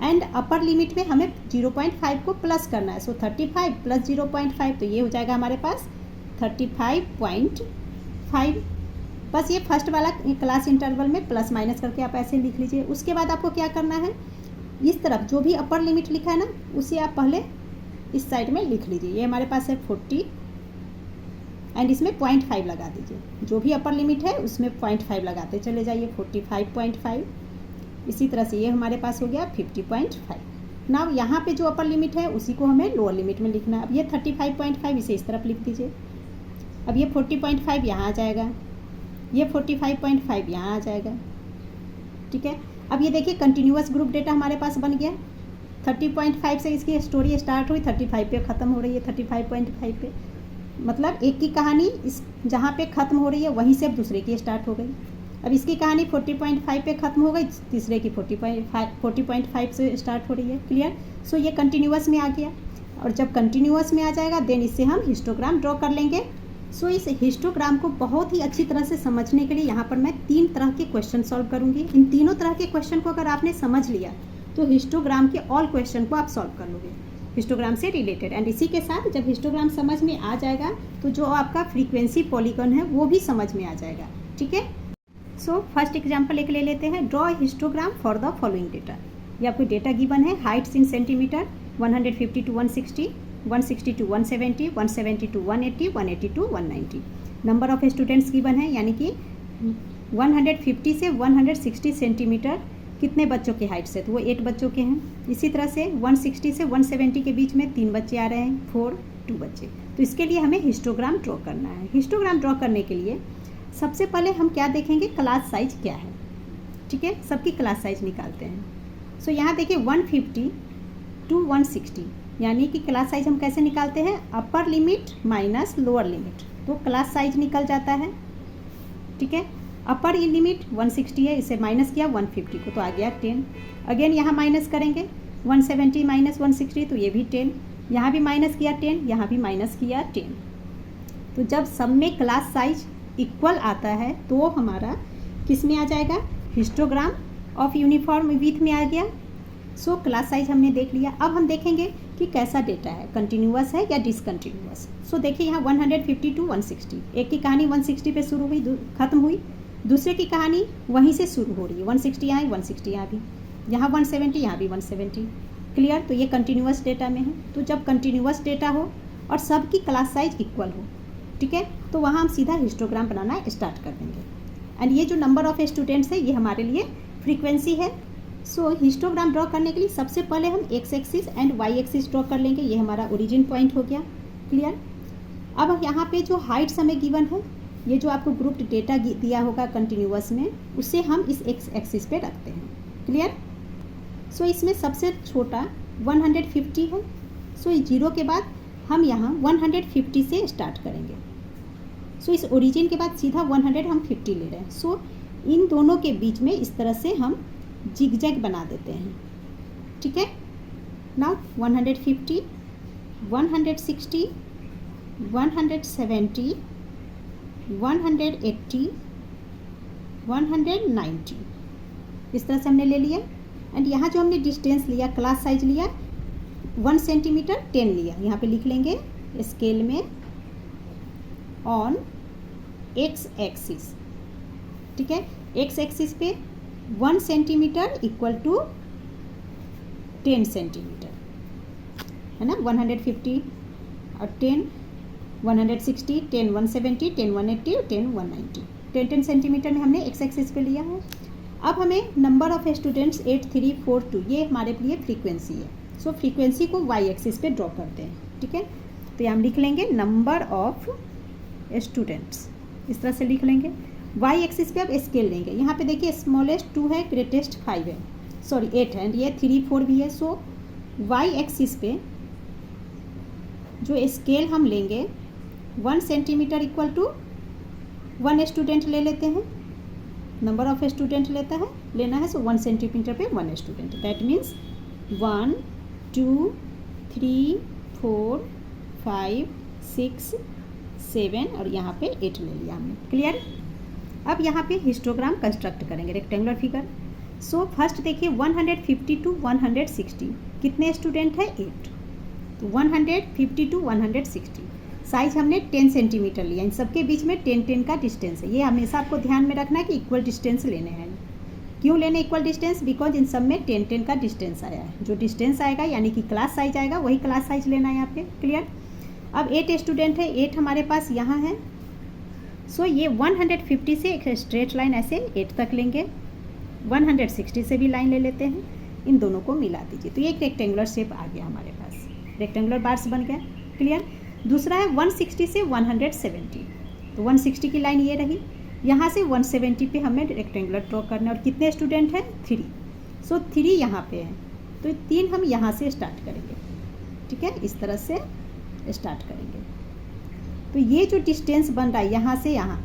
S1: एंड अपर लिमिट में हमें 0.5 को प्लस करना है। सो 35 प्लस 0.5 तो ये हो जाएगा हमारे पास 35.5। बस ये फर्स्ट वाला क्लास इंटरवल में प्लस माइनस करके आप ऐसे लिख लीजिए। उसके बाद आपको क्या करना है, इस तरफ जो भी अपर लिमिट लिखा है ना उसे आप पहले इस साइड में लिख लीजिए। ये हमारे पास है 40 एंड इसमें 0.5 लगा दीजिए। जो भी अपर लिमिट है उसमें 0.5 लगाते चले जाइए, 45.5। इसी तरह से ये हमारे पास हो गया 50.5। नाउ यहाँ पे जो अपर लिमिट है उसी को हमें लोअर लिमिट में लिखना है। अब ये 35.5 इसे इस तरफ लिख दीजिए। अब ये 40.5 यहाँ आ जाएगा, ये 45.5 यहाँ आ जाएगा। ठीक है, अब ये देखिए कंटिन्यूअस ग्रुप डेटा हमारे पास बन गया। 30.5 से इसकी स्टोरी स्टार्ट हुई, 35 पे ख़त्म हो रही है, 35.5 पे। मतलब एक की कहानी इस जहाँ पे ख़त्म हो रही है वहीं से अब दूसरे की स्टार्ट हो गई। अब इसकी कहानी 40.5 पे ख़त्म हो गई, तीसरे की 40.5 से स्टार्ट हो रही है। क्लियर? सो ये कंटिन्यूअस में आ गया, और जब कंटिन्यूअस में आ जाएगा देन इससे हम हिस्टोग्राम ड्रॉ कर लेंगे। सो इस हिस्टोग्राम को बहुत ही अच्छी तरह से समझने के लिए यहाँ पर मैं 3 तरह के क्वेश्चन सॉल्व करूँगी। इन तीनों तरह के क्वेश्चन को अगर आपने समझ लिया तो हिस्टोग्राम के ऑल क्वेश्चन को आप सॉल्व कर लोगे हिस्टोग्राम से रिलेटेड। एंड इसी के साथ जब हिस्टोग्राम समझ में आ जाएगा तो जो आपका फ्रीक्वेंसी पॉलीगॉन है वो भी समझ में आ जाएगा। ठीक है, सो फर्स्ट एग्जांपल एक ले लेते हैं। Draw histogram for the following data. ये आपको डेटा गिवन है, heights in centimetre 150 to 160, 160 to 170, 170 to 180, 180 to 190। Number of students given है, यानी कि 150 से 160 सेंटीमीटर कितने बच्चों के हाइट से, तो वो 8 बच्चों के हैं। इसी तरह से 160 से 170 के बीच में 3 बच्चे आ रहे हैं, 2 बच्चे। तो इसके लिए हमें हिस्टोग्राम ड्रॉ करना है। हिस्टोग्राम ड्रॉ करने के लिए सबसे पहले हम क्या देखेंगे, क्लास साइज क्या है। ठीक है, सबकी क्लास साइज निकालते हैं। सो यहाँ देखिए 150 to 160, यानी कि क्लास साइज हम कैसे निकालते हैं, अपर लिमिट माइनस लोअर लिमिट, तो क्लास साइज निकल जाता है। ठीक है, अपर लिमिट 160 है, इसे माइनस किया 150 को तो आ गया 10। अगेन यहाँ माइनस करेंगे 170 माइनस 160, तो ये भी 10। यहाँ भी माइनस किया 10, यहाँ भी माइनस किया 10। तो जब सब में क्लास साइज इक्वल आता है तो हमारा किस में आ जाएगा, हिस्टोग्राम ऑफ यूनिफॉर्म विथ में आ गया। सो क्लास साइज हमने देख लिया। अब हम देखेंगे कि कैसा डेटा है, कंटिन्यूअस है या डिसकंटिन्यूअस। सो देखिए यहाँ 150 to 160, एक की कहानी 160 पे शुरू हुई, खत्म हुई, दूसरे की कहानी वहीं से शुरू हो रही है, 160 यहाँ 160 यहाँ भी, यहाँ 170 यहाँ भी 170। क्लियर, तो ये कंटिन्यूअस डेटा में है। तो जब कंटिन्यूअस डेटा हो और सबकी क्लास साइज इक्वल हो, ठीक है, तो वहाँ हम सीधा हिस्टोग्राम बनाना स्टार्ट कर देंगे। एंड ये जो नंबर ऑफ स्टूडेंट्स है ये हमारे लिए फ्रीक्वेंसी है। सो हिस्टोग्राम ड्रॉ करने के लिए सबसे पहले हम X axis and Y axis draw कर लेंगे। ये हमारा ओरिजिन पॉइंट हो गया। क्लियर, अब यहाँ पे जो हाइट्स हमें गिवन है, ये जो आपको ग्रुप्ड डेटा दिया होगा कंटिन्यूअस में, उसे हम इस एक्स एक्सिस पे रखते हैं। क्लियर, सो इसमें सबसे छोटा 150 है। सो इस 0 के बाद हम यहाँ 150 से स्टार्ट करेंगे। सो इस ओरिजिन के बाद सीधा 100 हम 50 ले रहे हैं। सो इन दोनों के बीच में इस तरह से हम जिगजैग बना देते हैं। ठीक है, नाउ 150, 160, 170, 180, 190, इस तरह से हमने ले लिया। एंड यहाँ जो हमने डिस्टेंस लिया, क्लास साइज लिया 1 सेंटीमीटर 10 लिया, यहाँ पे लिख लेंगे स्केल में ऑन एक्स एक्सिस। ठीक है, एक्स एक्सिस पे 1 सेंटीमीटर इक्वल टू 10 सेंटीमीटर है ना। 150 और 10, 160, 10 170, 10 180 और 10 190, 10 सेंटीमीटर में हमने एक्स एक्सिस पे लिया है। अब हमें नंबर ऑफ स्टूडेंट्स 8342, ये हमारे लिए फ्रीक्वेंसी है। सो फ्रीक्वेंसी को वाई एक्सिस पे ड्रॉ करते हैं। ठीक है, तो यहाँ हम लिख लेंगे नंबर ऑफ स्टूडेंट्स, इस तरह से लिख लेंगे। वाई एक्सिस पे अब स्केल लेंगे। यहाँ पे देखिए स्मॉलेस्ट 2 है, ग्रेटेस्ट 5 है, सॉरी 8 है, एंड ये 3 4 भी है। सो वाई एक्सिस पे जो स्केल हम लेंगे 1 सेंटीमीटर इक्वल टू 1 स्टूडेंट ले लेते हैं। नंबर ऑफ स्टूडेंट लेना है, सो 1 सेंटीमीटर पे 1 स्टूडेंट, दैट मीन्स 1 2 3 4 5 6 7 और यहाँ पे 8 ले लिया हमने। क्लियर, अब यहाँ पे हिस्टोग्राम कंस्ट्रक्ट करेंगे, रेक्टेंगुलर फिगर। सो फर्स्ट देखिए 150 to 160, कितने स्टूडेंट है 8, तो 150 to 160, साइज हमने 10 सेंटीमीटर लिया। इन सबके बीच में 10 का डिस्टेंस है। ये हमेशा आपको ध्यान में रखना है कि इक्वल डिस्टेंस लेने हैं। क्यों लेने इक्वल डिस्टेंस, बिकॉज इन सब में 10 का डिस्टेंस आया है। जो डिस्टेंस आएगा यानी कि क्लास साइज आएगा, वही क्लास साइज लेना है यहाँ पे। क्लियर, अब 8 स्टूडेंट है, 8 हमारे पास यहाँ है। सो ये 150 से एक स्ट्रेट लाइन ऐसे 8 तक लेंगे, 160 से भी लाइन ले लेते हैं, इन दोनों को मिला दीजिए, तो ये एक रेक्टेंगुलर शेप आ गया हमारे पास, रेक्टेंगुलर बार्स बन गया। क्लियर, दूसरा है 160 से 170, तो 160 की लाइन ये रही, यहाँ से 170 पे हमें रेक्टेंगुलर ड्रॉ करना है। और कितने स्टूडेंट हैं 3, सो 3 यहाँ पे हैं, तो 3 हम यहाँ से स्टार्ट करेंगे। ठीक है, इस तरह से स्टार्ट करेंगे। तो ये जो डिस्टेंस बन रहा है यहाँ से यहाँ,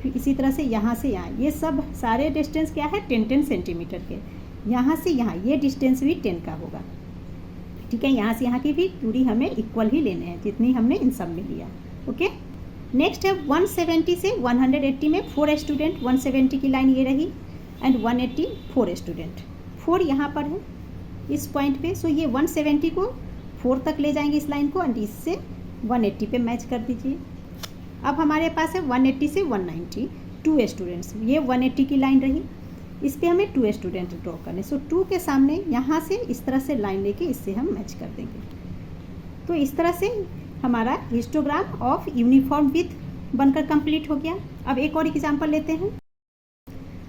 S1: फिर इसी तरह से यहाँ से यहाँ, ये सब सारे डिस्टेंस क्या है 10 सेंटीमीटर के। यहाँ से यहाँ ये डिस्टेंस भी 10 का होगा। ठीक है, यहाँ से यहाँ की भी दूरी हमें इक्वल ही लेने हैं जितनी हमने इन सब में लिया। ओके, नेक्स्ट है 170 से 180 में 4 स्टूडेंट, 170 की लाइन ये रही, एंड 180 4 स्टूडेंट, 4 यहाँ पर है इस पॉइंट पे। सो ये 170 को 4 तक ले जाएंगे इस लाइन को, एंड इससे 180 पे मैच कर दीजिए। अब हमारे पास है 180 से 190 2 स्टूडेंट्स, ये 180 की लाइन रही, इस पे हमें 2 स्टूडेंट ड्रॉ करने। सो 2 के सामने यहाँ से इस तरह से लाइन लेके इससे हम मैच कर देंगे। तो इस तरह से हमारा हिस्टोग्राम ऑफ यूनिफॉर्म विड्थ बनकर कंप्लीट हो गया। अब एक और एग्जांपल लेते हैं।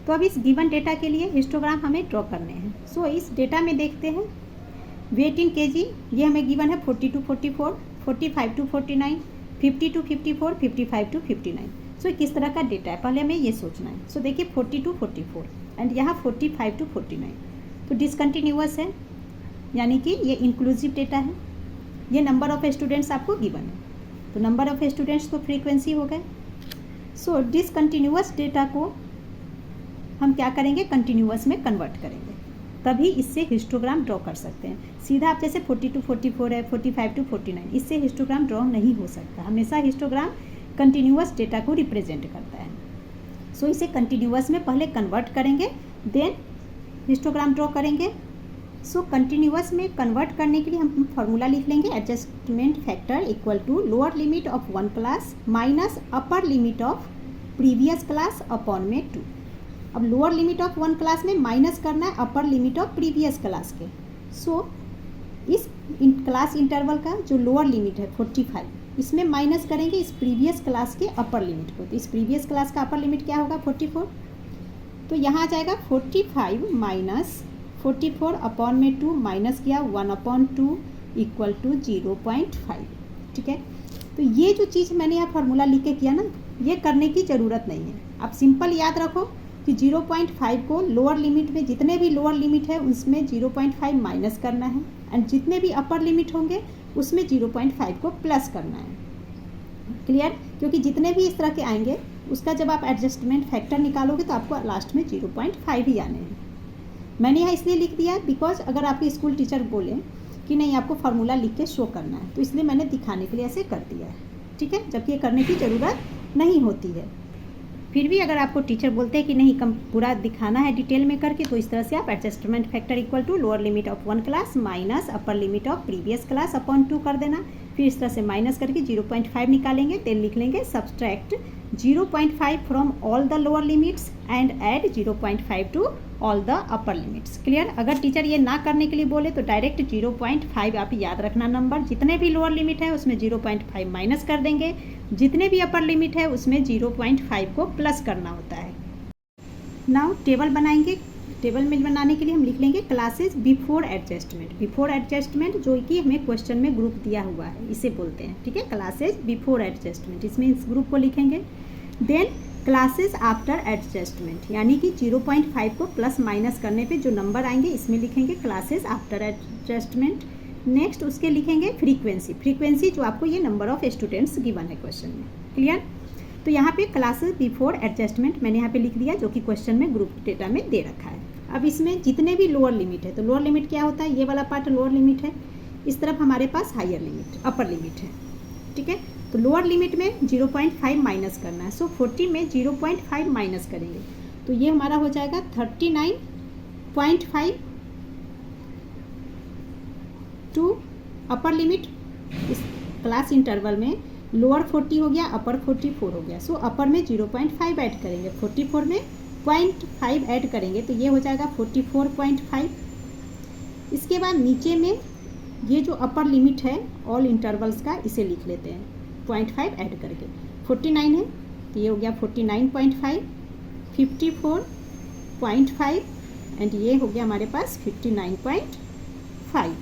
S1: तो अब इस गिवन डेटा के लिए हिस्टोग्राम हमें ड्रॉ करने हैं। सो इस डेटा में देखते हैं वेट इन केजी, ये हमें गिवन है 40 to 44, 45 to 49, 50 to 54, 55 to 59। सो किस तरह का डेटा है पहले हमें ये सोचना है। सो देखिए 40 to 44 एंड यहाँ 45 to 49, तो डिसकंटिन्यूअस है, यानी कि ये इंक्लूसिव डेटा है। ये नंबर ऑफ स्टूडेंट्स आपको गिवन है, तो नंबर ऑफ स्टूडेंट्स तो फ्रीक्वेंसी हो गए। सो डिसकंटिन्यूअस डेटा को हम क्या करेंगे, कंटिन्यूअस में कन्वर्ट करेंगे, तभी इससे हिस्टोग्राम ड्रॉ कर सकते हैं। सीधा आप जैसे 40 to 44 है, 45 to 49, इससे हिस्टोग्राम ड्रॉ नहीं हो सकता। हमेशा हिस्टोग्राम कंटिन्यूअस डेटा को रिप्रेजेंट करता है। सो इसे कंटिन्यूअस में पहले कन्वर्ट करेंगे, देन हिस्टोग्राम ड्रॉ करेंगे। सो कंटिन्यूअस में कन्वर्ट करने के लिए हम फॉर्मूला लिख लेंगे, adjustment factor equal to lower limit of one class minus upper limit of previous class upon में 2। अब lower limit of one class में माइनस करना है upper limit of previous class के। सो इस क्लास इंटरवल का जो लोअर लिमिट है 45, इसमें माइनस करेंगे इस प्रीवियस क्लास के अपर लिमिट को। तो इस प्रीवियस क्लास का अपर लिमिट क्या होगा, 44। तो यहाँ आ जाएगा 45 माइनस 44 अपॉन में 2, माइनस किया 1/2 इक्वल टू 0.5। ठीक है, तो ये जो चीज़ मैंने यहाँ फार्मूला लिख के किया ना, ये करने की ज़रूरत नहीं है। आप सिंपल याद रखो कि 0.5 को लोअर लिमिट में, जितने भी लोअर लिमिट है उसमें 0.5 माइनस करना है, एंड जितने भी अपर लिमिट होंगे उसमें 0.5 को प्लस करना है। क्लियर, क्योंकि जितने भी इस तरह के आएंगे उसका जब आप एडजस्टमेंट फैक्टर निकालोगे तो आपको लास्ट में 0.5 ही आने हैं। मैंने यहाँ इसलिए लिख दिया बिकॉज अगर आपके स्कूल टीचर बोले कि नहीं आपको फार्मूला लिख के शो करना है, तो इसलिए मैंने दिखाने के लिए ऐसे कर दिया है। ठीक है, जबकि ये करने की ज़रूरत नहीं होती है। फिर भी अगर आपको टीचर बोलते हैं कि नहीं कम पूरा दिखाना है डिटेल में करके, तो इस तरह से आप adjustment factor equal to lower limit of one class minus upper limit of previous class upon 2 कर देना। फिर इस तरह से माइनस करके 0.5 निकालेंगे, देन लिख लेंगे subtract 0.5 from all the lower limits and add 0.5 to all the upper limits. Clear, अगर टीचर ये ना करने के लिए बोले तो डायरेक्ट 0.5 आप याद रखना नंबर, जितने भी लोअर लिमिट है उसमें 0.5 माइनस कर देंगे, जितने भी अपर लिमिट है उसमें 0.5 को प्लस करना होता है। नाउ टेबल बनाएंगे। टेबल में बनाने के लिए हम लिख लेंगे classes before adjustment. Before adjustment जो कि हमें क्वेश्चन में ग्रुप दिया हुआ है, इसे बोलते हैं। ठीक है, क्लासेस बिफोर एडजस्टमेंट, इसमें इस ग्रुप को लिखेंगे। देन क्लासेस आफ्टर एडजस्टमेंट, यानी कि 0.5 को प्लस माइनस करने पे जो नंबर आएंगे इसमें लिखेंगे क्लासेस आफ्टर एडजस्टमेंट। नेक्स्ट उसके लिखेंगे फ्रीक्वेंसी। फ्रीक्वेंसी जो आपको ये नंबर ऑफ स्टूडेंट्स गिवन है क्वेश्चन में। क्लियर, तो यहाँ पे क्लासेस बिफोर एडजस्टमेंट मैंने यहाँ पे लिख दिया, जो कि क्वेश्चन में ग्रुप डेटा में दे रखा है। अब इसमें जितने भी लोअर लिमिट है, तो लोअर लिमिट क्या होता है, ये वाला पार्ट लोअर लिमिट है, इस तरफ हमारे पास हायर लिमिट अपर लिमिट है। ठीक है, तो लोअर लिमिट में 0.5 माइनस करना है। सो 40 में 0.5 माइनस करेंगे तो ये हमारा हो जाएगा 39.5 टू अपर लिमिट। इस क्लास इंटरवल में लोअर 40 हो गया, अपर 44 हो गया। सो अपर में 0.5 ऐड करेंगे, 44 में 0.5 ऐड करेंगे तो ये हो जाएगा 44.5। इसके बाद नीचे में ये जो अपर लिमिट है ऑल इंटरवल्स का, इसे लिख लेते हैं 0.5 ऐड करके। 49 है तो ये हो गया 49.5, 54.5 एंड ये हो गया हमारे पास 59.5।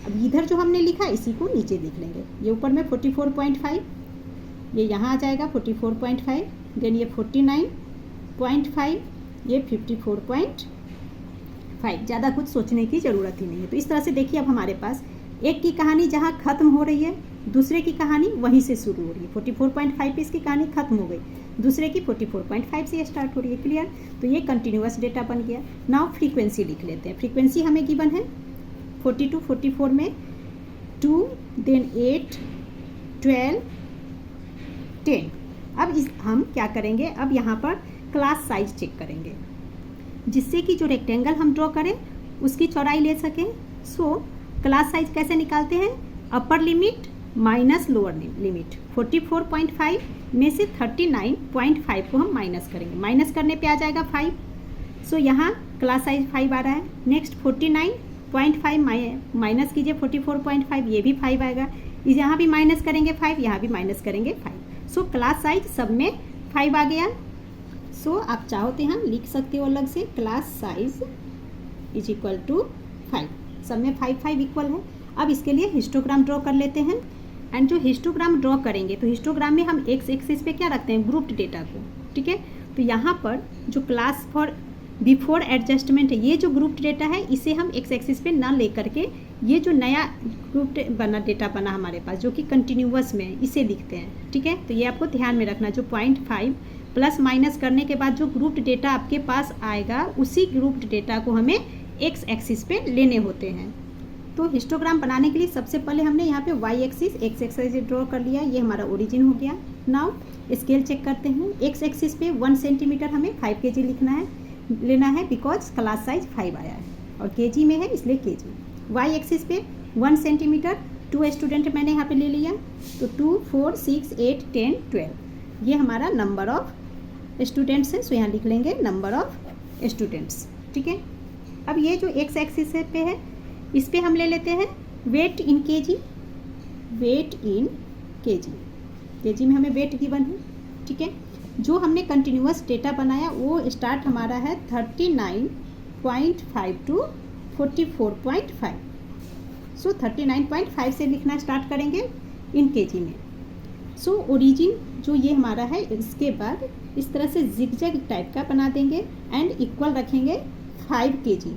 S1: अब इधर जो हमने लिखा इसी को नीचे लिख लेंगे। ये ऊपर में 44.5, ये यहाँ आ जाएगा 44.5, देन ये 49.5, ये 54.5। ज़्यादा कुछ सोचने की ज़रूरत ही नहीं है। तो इस तरह से देखिए अब हमारे पास एक की कहानी जहाँ ख़त्म हो रही है, दूसरे की कहानी वहीं से शुरू हो रही है। 44.5 पे इसकी कहानी खत्म हो गई, दूसरे की 44.5 से स्टार्ट हो रही है। क्लियर, तो ये कंटिन्यूअस डेटा बन गया। नाउ फ्रीक्वेंसी लिख लेते हैं। फ्रीक्वेंसी हमें गिवन है 40 to 44 में 2, देन 8, 12, 10। अब हम क्या करेंगे, अब यहाँ पर क्लास साइज चेक करेंगे, जिससे कि जो रेक्टेंगल हम ड्रॉ करें उसकी चौड़ाई ले सकें। सो क्लास साइज कैसे निकालते हैं, अपर लिमिट माइनस लोअर लिमिट। 44.5 में से 39.5 को हम माइनस करेंगे, माइनस करने पे आ जाएगा 5। सो यहाँ क्लास साइज 5 आ रहा है। नेक्स्ट 49.5 माइनस कीजिए 44.5, ये भी 5 आएगा। इस यहाँ भी माइनस करेंगे 5, यहाँ भी माइनस करेंगे 5। सो क्लास साइज सब में 5 आ गया। सो आप चाहो तो यहाँ लिख सकते हो अलग से, class size is equal to 5, सब में 5 5 इक्वल है। अब इसके लिए हिस्टोग्राम ड्रॉ कर लेते हैं। एंड जो हिस्टोग्राम ड्रॉ करेंगे तो हिस्टोग्राम में हम एक्स एक्सिस पे क्या रखते हैं, ग्रुप्ड डेटा को, ठीक है। तो यहाँ पर जो क्लास फॉर बिफोर एडजस्टमेंट है, ये जो ग्रुप्ड डेटा है इसे हम एक्स एक्सिस पे ना लेकर के ये जो नया ग्रुप्ड डेटा बना हमारे पास जो कि कंटिन्यूअस में है, इसे लिखते हैं, ठीक है। तो ये आपको ध्यान में रखना, जो 0.5 प्लस माइनस करने के बाद जो ग्रुप्ड डेटा आपके पास आएगा उसी ग्रुप्ड डेटा को हमें एक्स एक्सिस पे लेने होते हैं। तो हिस्टोग्राम बनाने के लिए सबसे पहले हमने यहाँ पे Y axis X axis draw कर लिया, ये हमारा ओरिजिन हो गया। नाउ स्केल चेक करते हैं। एक्स एक्सिस पे 1 सेंटीमीटर हमें 5 kg लेना है बिकॉज क्लास साइज 5 आया है और केजी में है इसलिए केजी। वाई एक्सिस पे 1 सेंटीमीटर 2 स्टूडेंट मैंने यहाँ पे ले लिया, तो 2 4 6 8 10 12 ये हमारा नंबर ऑफ स्टूडेंट्स है। सो यहाँ लिख लेंगे नंबर ऑफ स्टूडेंट्स, ठीक है। अब ये जो एक्स एक्सिस पे है इस पे हम ले लेते हैं वेट इन केजी, वेट इन केजी, केजी में हमें वेट गिवन है, ठीक है। जो हमने कंटिन्यूअस डेटा बनाया वो स्टार्ट हमारा है 39.5 टू 44.5। सो 39.5 से लिखना स्टार्ट करेंगे इन केजी में। सो ओरिजिन जो ये हमारा है इसके बाद इस तरह से जिगजैग टाइप का बना देंगे एंड इक्वल रखेंगे 5 kg,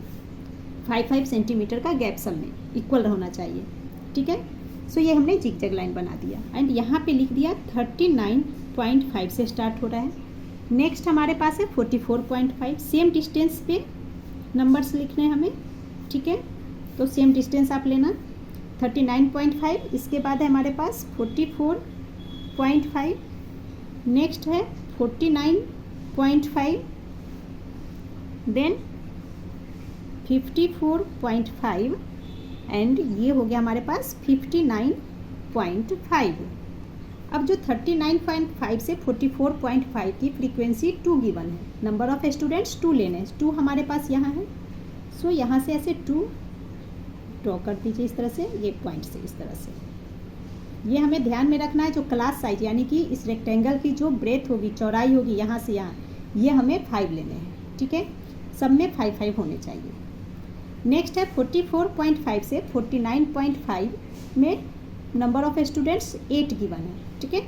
S1: 5 सेंटीमीटर का गैप सब में इक्वल होना चाहिए, ठीक है। सो ये हमने जिगजैग लाइन बना दिया एंड यहाँ पे लिख दिया 39.5 से स्टार्ट हो रहा है। नेक्स्ट हमारे पास है 44.5, सेम डिस्टेंस पे नंबर्स लिखने हैं हमें, ठीक है। तो सेम डिस्टेंस आप लेना 39.5, इसके बाद है हमारे पास 44.5, नेक्स्ट है 49.5, देन 54.5 एंड ये हो गया हमारे पास 59.5। अब जो 39.5 से 44.5 की फ्रीक्वेंसी 2 गिवन है, नंबर ऑफ स्टूडेंट्स 2 लेने, 2 हमारे पास यहाँ है। सो यहाँ से ऐसे 2 ड्रॉ कर दीजिए इस तरह से, ये पॉइंट से इस तरह से। ये हमें ध्यान में रखना है जो क्लास साइज यानी कि इस रेक्टेंगल की जो ब्रेथ होगी, चौड़ाई होगी यहाँ से यहाँ, ये हमें 5 लेने हैं, ठीक है। सब में 5 5 होने चाहिए। नेक्स्ट है 44.5 से 49.5 में नंबर ऑफ स्टूडेंट्स 8 गिवन है, ठीक है।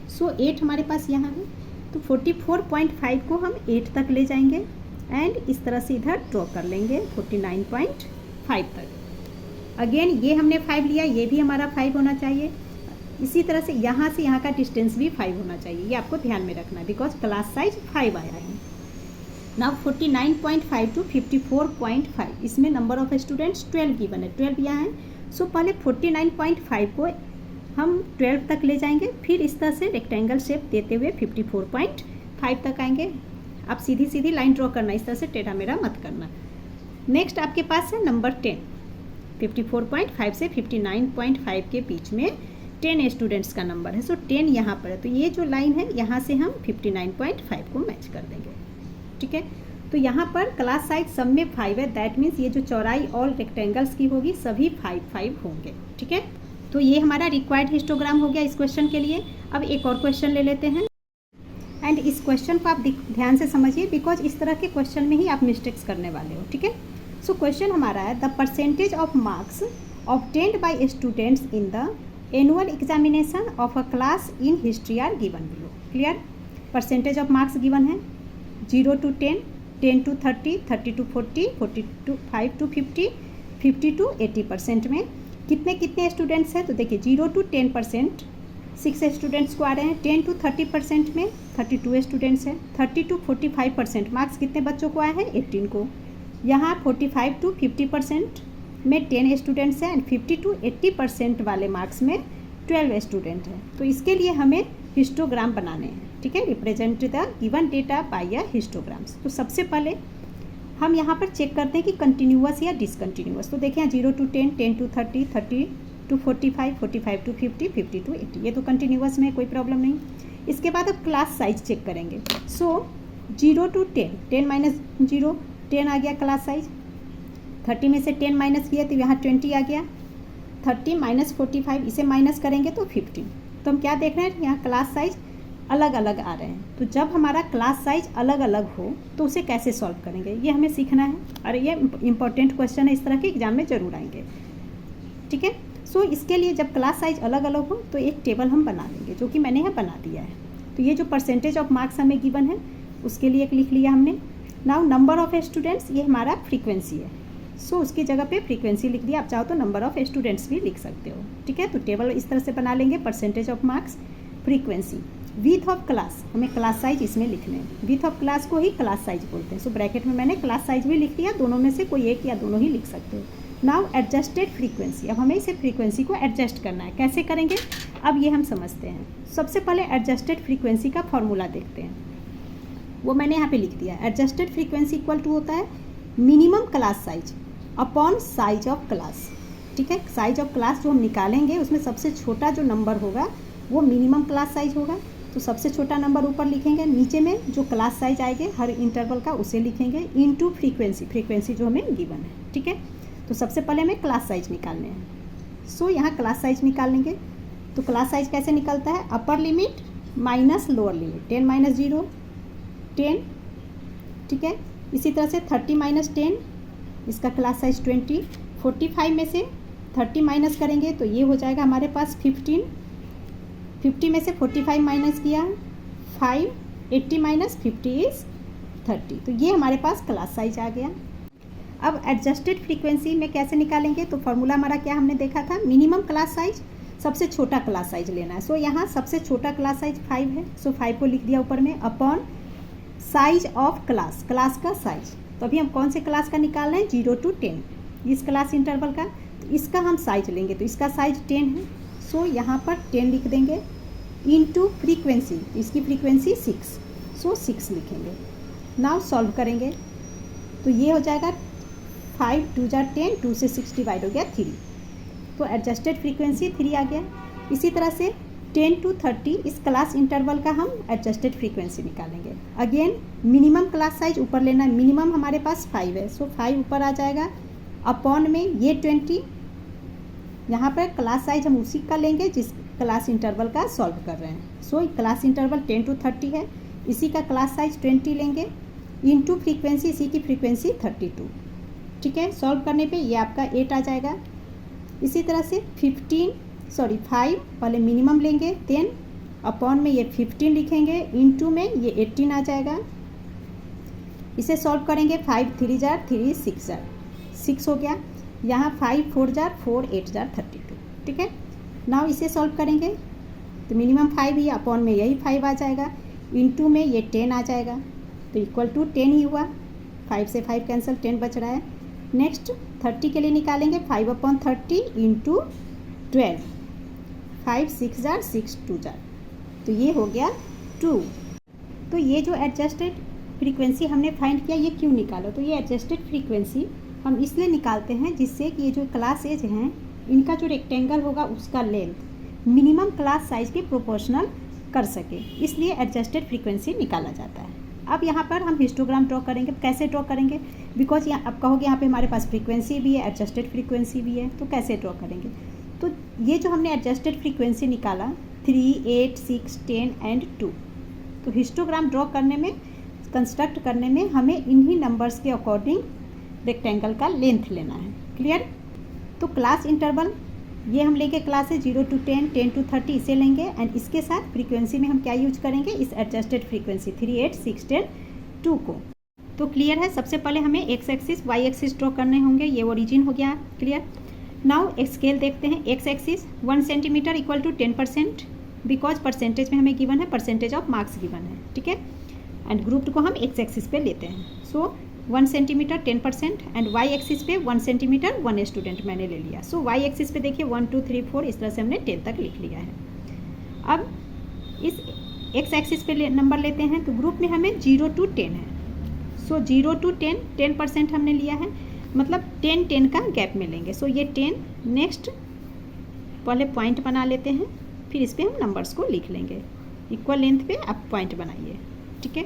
S1: सो 8 हमारे पास यहाँ है, तो 44.5 को हम 8 तक ले जाएंगे एंड इस तरह से इधर ड्रॉ कर लेंगे 49.5 तक। अगेन ये हमने 5 लिया, ये भी हमारा 5 होना चाहिए। इसी तरह से यहाँ का डिस्टेंस भी 5 होना चाहिए, ये आपको ध्यान में रखना है बिकॉज क्लास साइज 5 आया है। नाउ 49.5 टू 54.5, इसमें नंबर ऑफ स्टूडेंट्स 12 गिवन है, 12 यहाँ है। सो पहले 49.5 को हम 12 तक ले जाएंगे, फिर इस तरह से रेक्टेंगल शेप देते हुए 54.5 तक आएंगे। आप सीधी सीधी लाइन ड्रॉ करना, इस तरह से टेढ़ा मेढ़ा मत करना। नेक्स्ट आपके पास है नंबर 10, 54.5 से 59.5 के बीच में 10 स्टूडेंट्स का नंबर है। सो 10 यहाँ पर है, तो ये जो लाइन है यहाँ से हम 59.5 को मैच कर देंगे, ठीक है। तो यहाँ पर क्लास साइज सब में 5 है, दैट मीन्स ये जो चौड़ाई ऑल रेक्टेंगल्स की होगी सभी 5 5 होंगे, ठीक है। तो ये हमारा रिक्वायर्ड हिस्टोग्राम हो गया इस क्वेश्चन के लिए। अब एक और क्वेश्चन ले लेते हैं एंड इस क्वेश्चन को आप ध्यान से समझिए बिकॉज इस तरह के क्वेश्चन में ही आप मिस्टेक्स करने वाले हो, ठीक है। सो क्वेश्चन हमारा है the percentage of marks obtained by students in the annual examination of a class in history are given below. Clear, percentage of marks given है 0 to 10, 10 to 30, 30 to 40, 45 to 50, 50 to 80% में कितने स्टूडेंट्स हैं। तो देखिए 0 to 10% 6 students को आ रहे हैं, 10 to 30% में 32 स्टूडेंट्स हैं, 30 to 45% मार्क्स कितने बच्चों को आए हैं 18 को। यहाँ 45 to 50% में 10 स्टूडेंट्स हैं एंड 50 to 80% वाले मार्क्स में 12 स्टूडेंट हैं। तो इसके लिए हमें हिस्टोग्राम बनाने हैं, ठीक है। Represent the given data bye histograms. तो सबसे पहले हम यहाँ पर चेक करते हैं कि कंटिन्यूअस या डिसकंटिन्यूअस। तो देखें 0 to 10, 10 to 30, 30 to 45, 45 to 50, 50 to 80, ये तो कंटिन्यूअस में कोई प्रॉब्लम नहीं। इसके बाद अब क्लास साइज चेक करेंगे। सो 0 to 10, 10 माइनस 0, 10 आ गया क्लास साइज। 30 में से 10 माइनस किया तो यहाँ 20 आ गया। 30 माइनस 45, इसे माइनस करेंगे तो 15। तो हम क्या देख रहे हैं, यहाँ क्लास साइज अलग अलग आ रहे हैं। तो जब हमारा क्लास साइज अलग अलग हो तो उसे कैसे सॉल्व करेंगे, ये हमें सीखना है। और ये इंपॉर्टेंट क्वेश्चन है, इस तरह के एग्जाम में ज़रूर आएंगे, ठीक है। सो इसके लिए जब क्लास साइज अलग अलग हो तो एक टेबल हम बना लेंगे, जो कि मैंने यहाँ बना दिया है। तो ये जो परसेंटेज ऑफ मार्क्स हमें गिवन है उसके लिए एक लिख लिया हमने। नाउ नंबर ऑफ स्टूडेंट्स, ये हमारा फ्रीक्वेंसी है। सो उसकी जगह पे फ्रीक्वेंसी लिख दिया। आप चाहो तो नंबर ऑफ स्टूडेंट्स भी लिख सकते हो, ठीक है। तो टेबल इस तरह से बना लेंगे, percentage of marks, frequency, width of class, हमें क्लास साइज इसमें लिखने हैं। विथ ऑफ क्लास को ही क्लास साइज बोलते हैं। सो ब्रैकेट में मैंने क्लास साइज भी लिख दिया, दोनों में से कोई एक या दोनों ही लिख सकते हो। नाउ एडजस्टेड फ्रीक्वेंसी, अब हमें इसे फ्रीक्वेंसी को एडजस्ट करना है। कैसे करेंगे, अब ये हम समझते हैं। सबसे पहले एडजस्टेड फ्रीक्वेंसी का फॉर्मूला देखते हैं, वो मैंने यहाँ पे लिख दिया। एडजस्टेड फ्रीक्वेंसी इक्वल टू होता है minimum class size upon size of class, ठीक है। साइज ऑफ क्लास जो हम निकालेंगे उसमें सबसे छोटा जो नंबर होगा वो मिनिमम क्लास साइज होगा। तो सबसे छोटा नंबर ऊपर लिखेंगे, नीचे में जो क्लास साइज आएंगे हर इंटरवल का उसे लिखेंगे, इनटू फ्रीक्वेंसी, फ्रीक्वेंसी जो हमें गिवन है, ठीक है। तो सबसे पहले हमें क्लास साइज निकालने हैं। सो यहाँ क्लास साइज निकालेंगे। तो क्लास साइज कैसे निकलता है, upper limit minus lower limit, 10 minus 0 10, ठीक है। इसी तरह से 30 माइनस 10, इसका क्लास साइज 20। 45 में से 30 माइनस करेंगे तो ये हो जाएगा हमारे पास 15। 50 में से 45 माइनस किया 5, 80 माइनस 50 इज 30। तो ये हमारे पास क्लास साइज आ गया। अब एडजस्टेड फ्रीक्वेंसी में कैसे निकालेंगे, तो फॉर्मूला हमारा क्या हमने देखा था, मिनिमम क्लास साइज, सबसे छोटा क्लास साइज लेना है। सो यहाँ सबसे छोटा क्लास साइज 5 है। सो 5 को लिख दिया ऊपर में, upon size of class, class का साइज। तो अभी हम कौन से क्लास का निकाल रहे हैं, 0 to 10, इस क्लास इंटरवल का। तो इसका हम साइज लेंगे, तो इसका साइज 10 है। सो यहाँ पर 10 लिख देंगे, इनटू फ्रीक्वेंसी, इसकी फ्रीक्वेंसी 6, सो 6 लिखेंगे। नाउ सॉल्व करेंगे तो ये हो जाएगा 5 2 जा 10, 2 से 6 डिवाइड हो गया 3। तो एडजस्टेड फ्रीक्वेंसी 3 आ गया। इसी तरह से 10 to 30 इस क्लास इंटरवल का हम एडजस्टेड फ्रीक्वेंसी निकालेंगे। अगेन मिनिमम क्लास साइज ऊपर लेना है, मिनिमम हमारे पास 5 है। सो 5 ऊपर आ जाएगा, अपॉन में ये 20, यहाँ पर क्लास साइज हम उसी का लेंगे जिस क्लास इंटरवल का सॉल्व कर रहे हैं। सो क्लास इंटरवल 10 to 30 है, इसी का क्लास साइज 20 लेंगे, इनटू फ्रीक्वेंसी, इसी की फ्रीक्वेंसी 32, ठीक है। सॉल्व करने पे ये आपका 8 आ जाएगा। इसी तरह से 5 पहले मिनिमम लेंगे 10, अपॉन में ये 15 लिखेंगे, इनटू में ये 18 आ जाएगा। इसे सॉल्व करेंगे, 5 3 जार 3 6 जार 6 हो गया। यहाँ 5 4 जार 4 8 जार 32, ठीक है। नाउ इसे सॉल्व करेंगे तो मिनिमम 5 ही, अपॉन में यही 5 आ जाएगा, इनटू में ये 10 आ जाएगा। तो इक्वल टू 10 ही हुआ, 5 से 5 कैंसिल, 10 बच रहा है। नेक्स्ट 30 के लिए निकालेंगे, 5/30 इंटू 12, 5 6 जार 6 2 जार, तो ये हो गया 2। तो ये जो एडजस्टेड फ्रीक्वेंसी हमने फाइंड किया, ये क्यों निकाला, तो ये एडजस्टेड फ्रीक्वेंसी हम इसलिए निकालते हैं जिससे कि ये जो क्लास एज हैं इनका जो रेक्टेंगल होगा उसका लेंथ मिनिमम क्लास साइज के प्रोपोर्शनल कर सके, इसलिए एडजस्टेड फ्रीक्वेंसी निकाला जाता है। अब यहाँ पर हम हिस्टोग्राम ड्रॉ करेंगे। कैसे ड्रॉ करेंगे, बिकॉज यहाँ आप कहोगे यहाँ पे हमारे पास फ्रीक्वेंसी भी है, एडजस्टेड फ्रीक्वेंसी भी है, तो कैसे ड्रॉ करेंगे। तो ये जो हमने एडजस्टेड फ्रीक्वेंसी निकाला 3 8 6 10 एंड 2, तो हिस्टोग्राम ड्रॉ करने में, कंस्ट्रक्ट करने में हमें इन्हीं नंबर्स के अकॉर्डिंग रेक्टेंगल का लेंथ लेना है। क्लियर। तो क्लास इंटरवल ये हम लेंगे, क्लास है 0 to 10, 10 to 30 इसे लेंगे, एंड इसके साथ फ्रीक्वेंसी में हम क्या यूज करेंगे, इस एडजस्टेड फ्रीक्वेंसी 3 8 6 10 2 को। तो क्लियर है। सबसे पहले हमें X axis Y axis draw करने होंगे, ये ओरिजिन हो गया। क्लियर। नाउ एक स्केल देखते हैं। X axis 1 centimetre equal to 10%, because percentage में हमें गिवन है, परसेंटेज ऑफ मार्क्स गिवन है, ठीक है। एंड ग्रुप्ड को हम एक्स एक्सिस पे लेते हैं। सो 1 सेंटीमीटर 10%, एंड वाई एक्सिस पे 1 सेंटीमीटर 1 स्टूडेंट मैंने ले लिया। सो वाई एक्सिस पे देखिए 1 2 3 4 इस तरह से हमने 10 तक लिख लिया है। अब इस एक्स एक्सिस पे नंबर लेते हैं, तो ग्रुप में हमें 0 to 10 है। सो 0 to 10 10% हमने लिया है, मतलब 10 10 का गैप में लेंगे। सो ये 10, नेक्स्ट पहले पॉइंट बना लेते हैं, फिर इस पर हम नंबर्स को लिख लेंगे। इक्वल लेंथ पे आप पॉइंट बनाइए, ठीक है।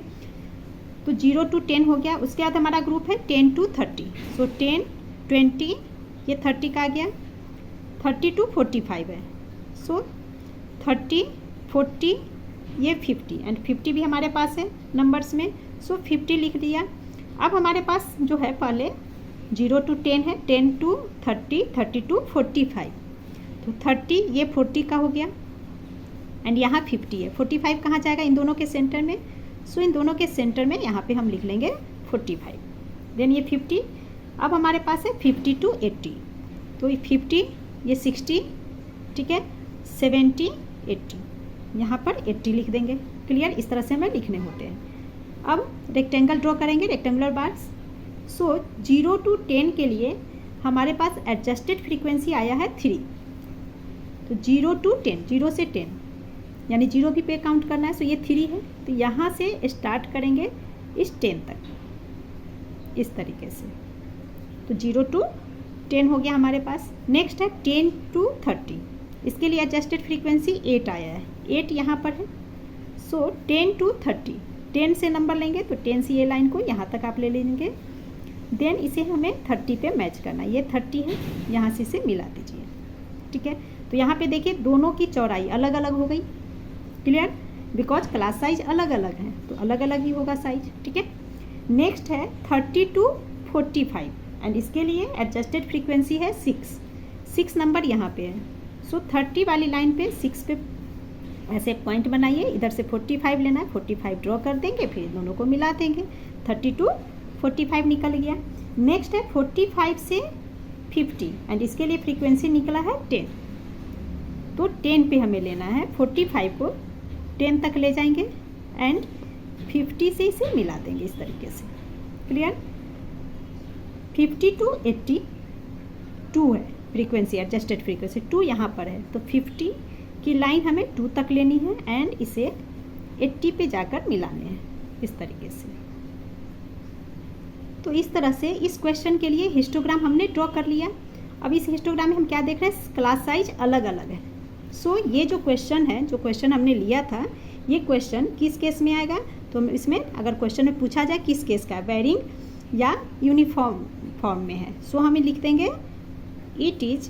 S1: तो 0 to 10 हो गया। उसके बाद हमारा ग्रुप है 10 to 30। सो 10 20, ये 30 का आ गया। 30 to 45 है। सो 30, 40, ये 50 एंड 50 भी हमारे पास है नंबर्स में। सो 50 लिख दिया। अब हमारे पास जो है पहले 0 to 10 है, 10 to 30, 30 to 45। तो 30 ये 40 का हो गया एंड यहाँ 50 है। 45 कहाँ जाएगा? इन दोनों के सेंटर में। सो इन दोनों के सेंटर में यहाँ पे हम लिख लेंगे 45। देन ये 50। अब हमारे पास है 50 to 80। तो ये 50, ये 60, ठीक है, 70, 80, यहाँ पर 80 लिख देंगे। क्लियर? इस तरह से हमें लिखने होते हैं। अब रेक्टेंगल ड्रॉ करेंगे, रेक्टेंगुलर बार्स। सो 0 to 10 के लिए हमारे पास एडजस्टेड फ्रीक्वेंसी आया है 3। तो 0 to 10, 0 से 10 यानी 0 भी पे काउंट करना है। सो ये 3 है। तो यहाँ से स्टार्ट करेंगे इस 10 तक, इस तरीके से। तो 0 to 10 हो गया हमारे पास। नेक्स्ट है 10 to 30। इसके लिए एडजस्टेड फ्रीक्वेंसी 8 आया है, 8 यहाँ पर है। सो 10 to 30, 10 से नंबर लेंगे तो 10 से ये लाइन को यहाँ तक आप ले लेंगे। देन इसे हमें 30 पे मैच करना है। ये 30 है, यहाँ से इसे मिला दीजिए, ठीक है। तो यहाँ पे देखिए दोनों की चौड़ाई अलग अलग हो गई। क्लियर? बिकॉज क्लास साइज अलग अलग है तो अलग अलग ही होगा साइज, ठीक है। नेक्स्ट है 30 to 45 एंड इसके लिए एडजस्टेड फ्रीक्वेंसी है 6 नंबर यहाँ पे है। सो 30 वाली लाइन पे 6 पे ऐसे पॉइंट बनाइए। इधर से 45 लेना है, 45 ड्रॉ कर देंगे, फिर दोनों को मिला देंगे। 30 to 45 निकल गया। नेक्स्ट है 45 से 50 एंड इसके लिए फ्रीक्वेंसी निकला है 10। तो 10 पे हमें लेना है, 45 को 10 तक ले जाएंगे एंड 50 से इसे मिला देंगे इस तरीके से। क्लियर? 50 to 80 2 है फ्रीक्वेंसी, एडजस्टेड फ्रीक्वेंसी 2 यहाँ पर है। तो 50 की लाइन हमें 2 तक लेनी है एंड इसे 80 पे जाकर मिलाने हैं इस तरीके से। तो इस तरह से इस क्वेश्चन के लिए हिस्टोग्राम हमने ड्रॉ कर लिया। अब इस हिस्टोग्राम में हम क्या देख रहे हैं? क्लास साइज अलग अलग है। सो ये जो क्वेश्चन है, जो क्वेश्चन हमने लिया था, ये क्वेश्चन किस केस में आएगा? तो इसमें अगर क्वेश्चन में पूछा जाए किस केस का, वेरिंग या यूनिफॉर्म फॉर्म में है, सो हमें लिख देंगे it is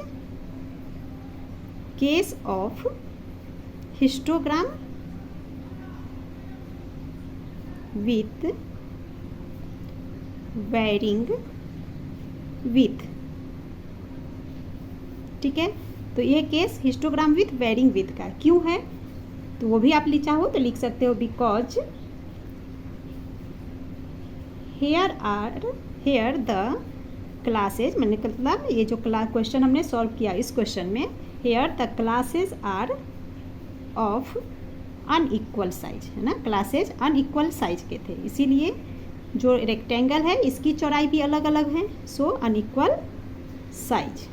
S1: case of histogram with varying width, ठीक है। तो ये case histogram with varying width का क्यों है? तो वो भी आप चाहो तो लिख सकते हो, बिकॉज हेयर द क्लासेज, मैंने मतलब ये जो क्वेश्चन हमने सॉल्व किया इस क्वेश्चन में, here the classes are of unequal size, है ना, क्लासेज अनइक्वल साइज के थे, इसीलिए जो रेक्टेंगल है इसकी चौड़ाई भी अलग अलग है। सो अनइक्वल साइज,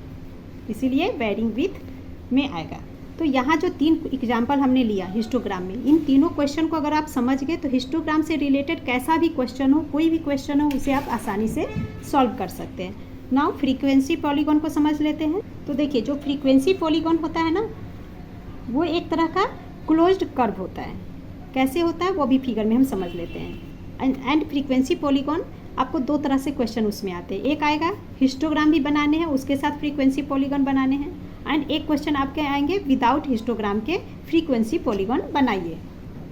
S1: इसीलिए वेरिंग विथ में आएगा। तो यहाँ जो 3 एग्जाम्पल हमने लिया हिस्टोग्राम में, इन तीनों क्वेश्चन को अगर आप समझ गए तो हिस्टोग्राम से रिलेटेड कैसा भी क्वेश्चन हो, कोई भी क्वेश्चन हो, उसे आप आसानी से सॉल्व कर सकते हैं। नाउ फ्रीक्वेंसी पॉलीगॉन को समझ लेते हैं। तो देखिए जो फ्रीक्वेंसी पॉलीगॉन होता है ना, वो एक तरह का क्लोज्ड कर्व होता है। कैसे होता है वो भी फिगर में हम समझ लेते हैं। एंड फ्रीक्वेंसी पॉलीगॉन आपको 2 तरह से क्वेश्चन उसमें आते हैं। एक आएगा हिस्टोग्राम भी बनाने हैं, उसके साथ फ्रीक्वेंसी पॉलीगॉन बनाने हैं, एंड एक क्वेश्चन आपके आएंगे विदाउट हिस्टोग्राम के फ्रीक्वेंसी पॉलीगॉन बनाइए।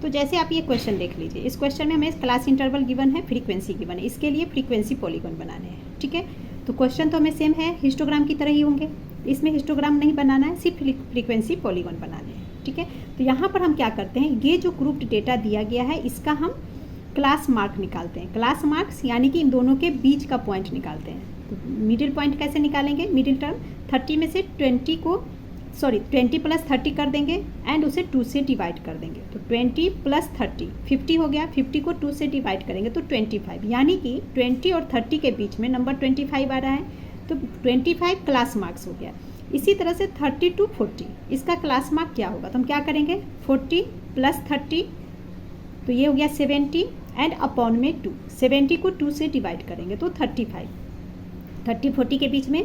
S1: तो जैसे आप ये क्वेश्चन देख लीजिए, इस क्वेश्चन में हमें क्लास इंटरवल गिवन है, फ्रीक्वेंसी गिवन है, इसके लिए फ्रीक्वेंसी पॉलीगॉन बनाने हैं, ठीक है। तो क्वेश्चन तो हमें सेम है, हिस्टोग्राम की तरह ही होंगे, इसमें हिस्टोग्राम नहीं बनाना है, सिर्फ फ्रीक्वेंसी पॉलीगॉन बनाने हैं, ठीक है। तो यहाँ पर हम क्या करते हैं, ये जो ग्रुप्ड डेटा दिया गया है इसका हम क्लास मार्क निकालते हैं। क्लास मार्क्स यानी कि इन दोनों के बीच का पॉइंट निकालते हैं। तो मिडिल पॉइंट कैसे निकालेंगे? मिडिल टर्म 30 में से 20 + 30 कर देंगे एंड उसे 2 से डिवाइड कर देंगे। तो 20 + 30 50 हो गया, 50 को 2 से डिवाइड करेंगे तो 25, यानी कि 20 और 30 के बीच में नंबर 25 आ रहा है, तो 25 क्लास मार्क्स हो गया। इसी तरह से 30 to 40 इसका क्लास मार्क क्या होगा? तो हम क्या करेंगे, 40 + 30, तो ये हो गया 70 एंड अपॉन में 2, 70 को 2 से डिवाइड करेंगे तो 35, 30-40 के बीच में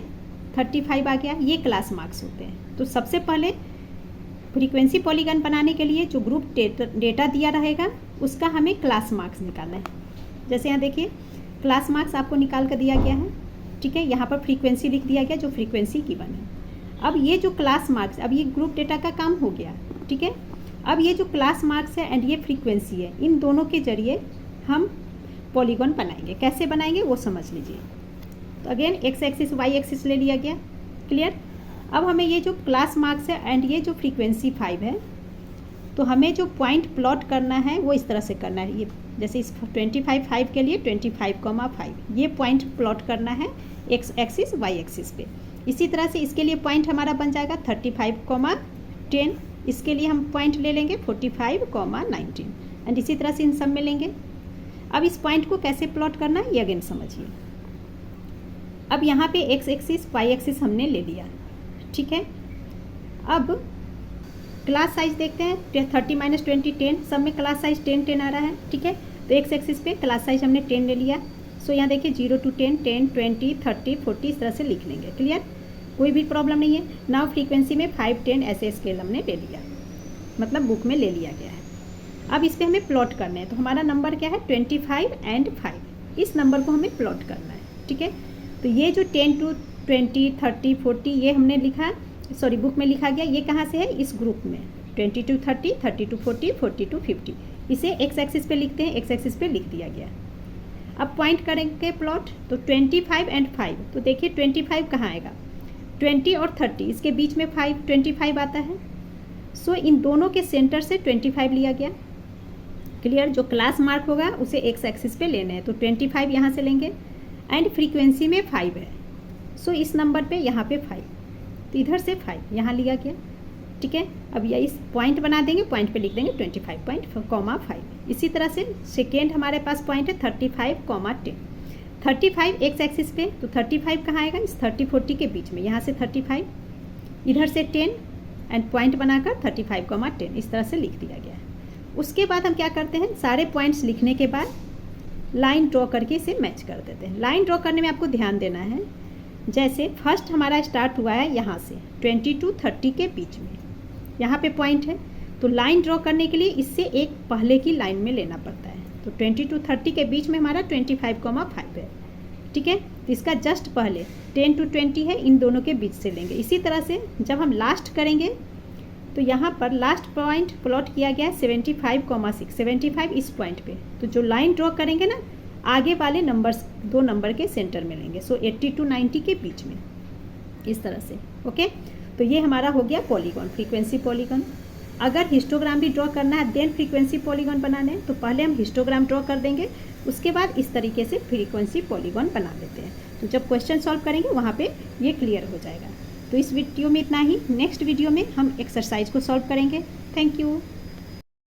S1: 35 आ गया। ये क्लास मार्क्स होते हैं। तो सबसे पहले फ्रीक्वेंसी पॉलीगॉन बनाने के लिए जो ग्रुप डेटा दिया रहेगा उसका हमें क्लास मार्क्स निकालना है। जैसे यहाँ देखिए क्लास मार्क्स आपको निकाल कर दिया गया है, ठीक है। यहाँ पर फ्रीक्वेंसी लिख दिया गया जो फ्रीक्वेंसी गिवन है। अब ये जो क्लास मार्क्स, अब ये ग्रुप डेटा का काम हो गया, ठीक है। अब ये जो क्लास मार्क्स है एंड ये फ्रीक्वेंसी है, इन दोनों के जरिए हम पॉलीगॉन बनाएंगे। कैसे बनाएंगे वो समझ लीजिए। तो again X axis Y axis ले लिया गया, क्लियर। अब हमें ये जो क्लास मार्क्स है एंड ये जो फ्रीक्वेंसी 5 है, तो हमें जो पॉइंट प्लॉट करना है वो इस तरह से करना है। ये जैसे इस 25 के लिए 25,5 ये पॉइंट प्लॉट करना है एक्स एक्सिस वाई एक्सिस पे। इसी तरह से इसके लिए पॉइंट हमारा बन जाएगा 35,10। इसके लिए हम पॉइंट ले लेंगे 45,19 एंड इसी तरह से इन सब में लेंगे। अब इस पॉइंट को कैसे प्लॉट करना है ये अगेन समझिए। अब यहाँ पे एक्स एक्सिस वाई एक्सिस हमने ले लिया, ठीक है। अब क्लास साइज देखते हैं, 30 - 20 10, सब में क्लास साइज 10 10 आ रहा है, ठीक है। तो एक्स एक्सिस पे क्लास साइज हमने 10 ले लिया। सो यहाँ देखिए 0 to 10, 10, 20, 30, 40 इस तरह से लिख लेंगे, क्लियर, कोई भी प्रॉब्लम नहीं है। नाउ फ्रीक्वेंसी में 5 10 ऐसे स्केल हमने ले लिया, मतलब बुक में ले लिया गया है। अब इस पर हमें प्लॉट करना है, तो हमारा नंबर क्या है 25 and 5, इस नंबर को हमें प्लॉट करना है, ठीक है। तो ये जो 10 to 20, 30, 40 ये हमने लिखा, सॉरी बुक में लिखा गया, ये कहाँ से है, इस ग्रुप में 20 to 30, 30 to 40, 40 to 50, इसे एक्स एक्सिस पे लिखते हैं, एक्स एक्सिस पे लिख दिया गया। अब पॉइंट करेंगे प्लॉट, तो 25 and 5, तो देखिए 25 कहाँ आएगा, 20 और 30 इसके बीच में 25 आता है। सो इन दोनों के सेंटर से 25 लिया गया, क्लियर। जो क्लास मार्क होगा उसे एक्स एक्सिस पे लेना है, तो 25 यहाँ से लेंगे एंड फ्रीक्वेंसी में 5 है। सो इस नंबर पे यहाँ पे 5, तो इधर से 5 यहाँ लिया गया, ठीक है। अब ये इस पॉइंट बना देंगे, पॉइंट पे लिख देंगे 25.5। इसी तरह से सेकेंड हमारे पास पॉइंट है 35,10, 35 एक्स एक्सिस पे, तो 35 कहाँ आएगा, इस 30 40 के बीच में, यहाँ से 35 इधर से 10 एंड पॉइंट बनाकर 35,10 इस तरह से लिख दिया गया है। उसके बाद हम क्या करते हैं, सारे पॉइंट्स लिखने के बाद लाइन ड्रॉ करके इसे मैच कर देते हैं। लाइन ड्रॉ करने में आपको ध्यान देना है, जैसे फर्स्ट हमारा स्टार्ट हुआ है यहाँ से 20 to 30 के बीच में, यहाँ पे पॉइंट है, तो लाइन ड्रॉ करने के लिए इससे एक पहले की लाइन में लेना पड़ता है। तो 20 to 30 के बीच में हमारा 25,5 है, ठीक है। तो इसका जस्ट पहले 10 to 20 है, इन दोनों के बीच से लेंगे। इसी तरह से जब हम लास्ट करेंगे तो यहाँ पर लास्ट पॉइंट प्लॉट किया गया है 75,6, 75 इस पॉइंट पे, तो जो लाइन ड्रॉ करेंगे ना आगे वाले नंबर्स, 2 नंबर के सेंटर में लेंगे। सो 80 to 90 के बीच में, इस तरह से, ओके। तो ये हमारा हो गया पॉलीगॉन, फ्रीक्वेंसी पॉलीगॉन। अगर हिस्टोग्राम भी ड्रॉ करना है देन फ्रीक्वेंसी पॉलीगॉन बनाने हैं, तो पहले हम हिस्टोग्राम ड्रॉ कर देंगे, उसके बाद इस तरीके से फ्रीक्वेंसी पॉलीगॉन बना देते हैं। तो जब क्वेश्चन सॉल्व करेंगे वहाँ पे ये क्लियर हो जाएगा। तो इस वीडियो में इतना ही, नेक्स्ट वीडियो में हम एक्सरसाइज को सॉल्व करेंगे। Thank you.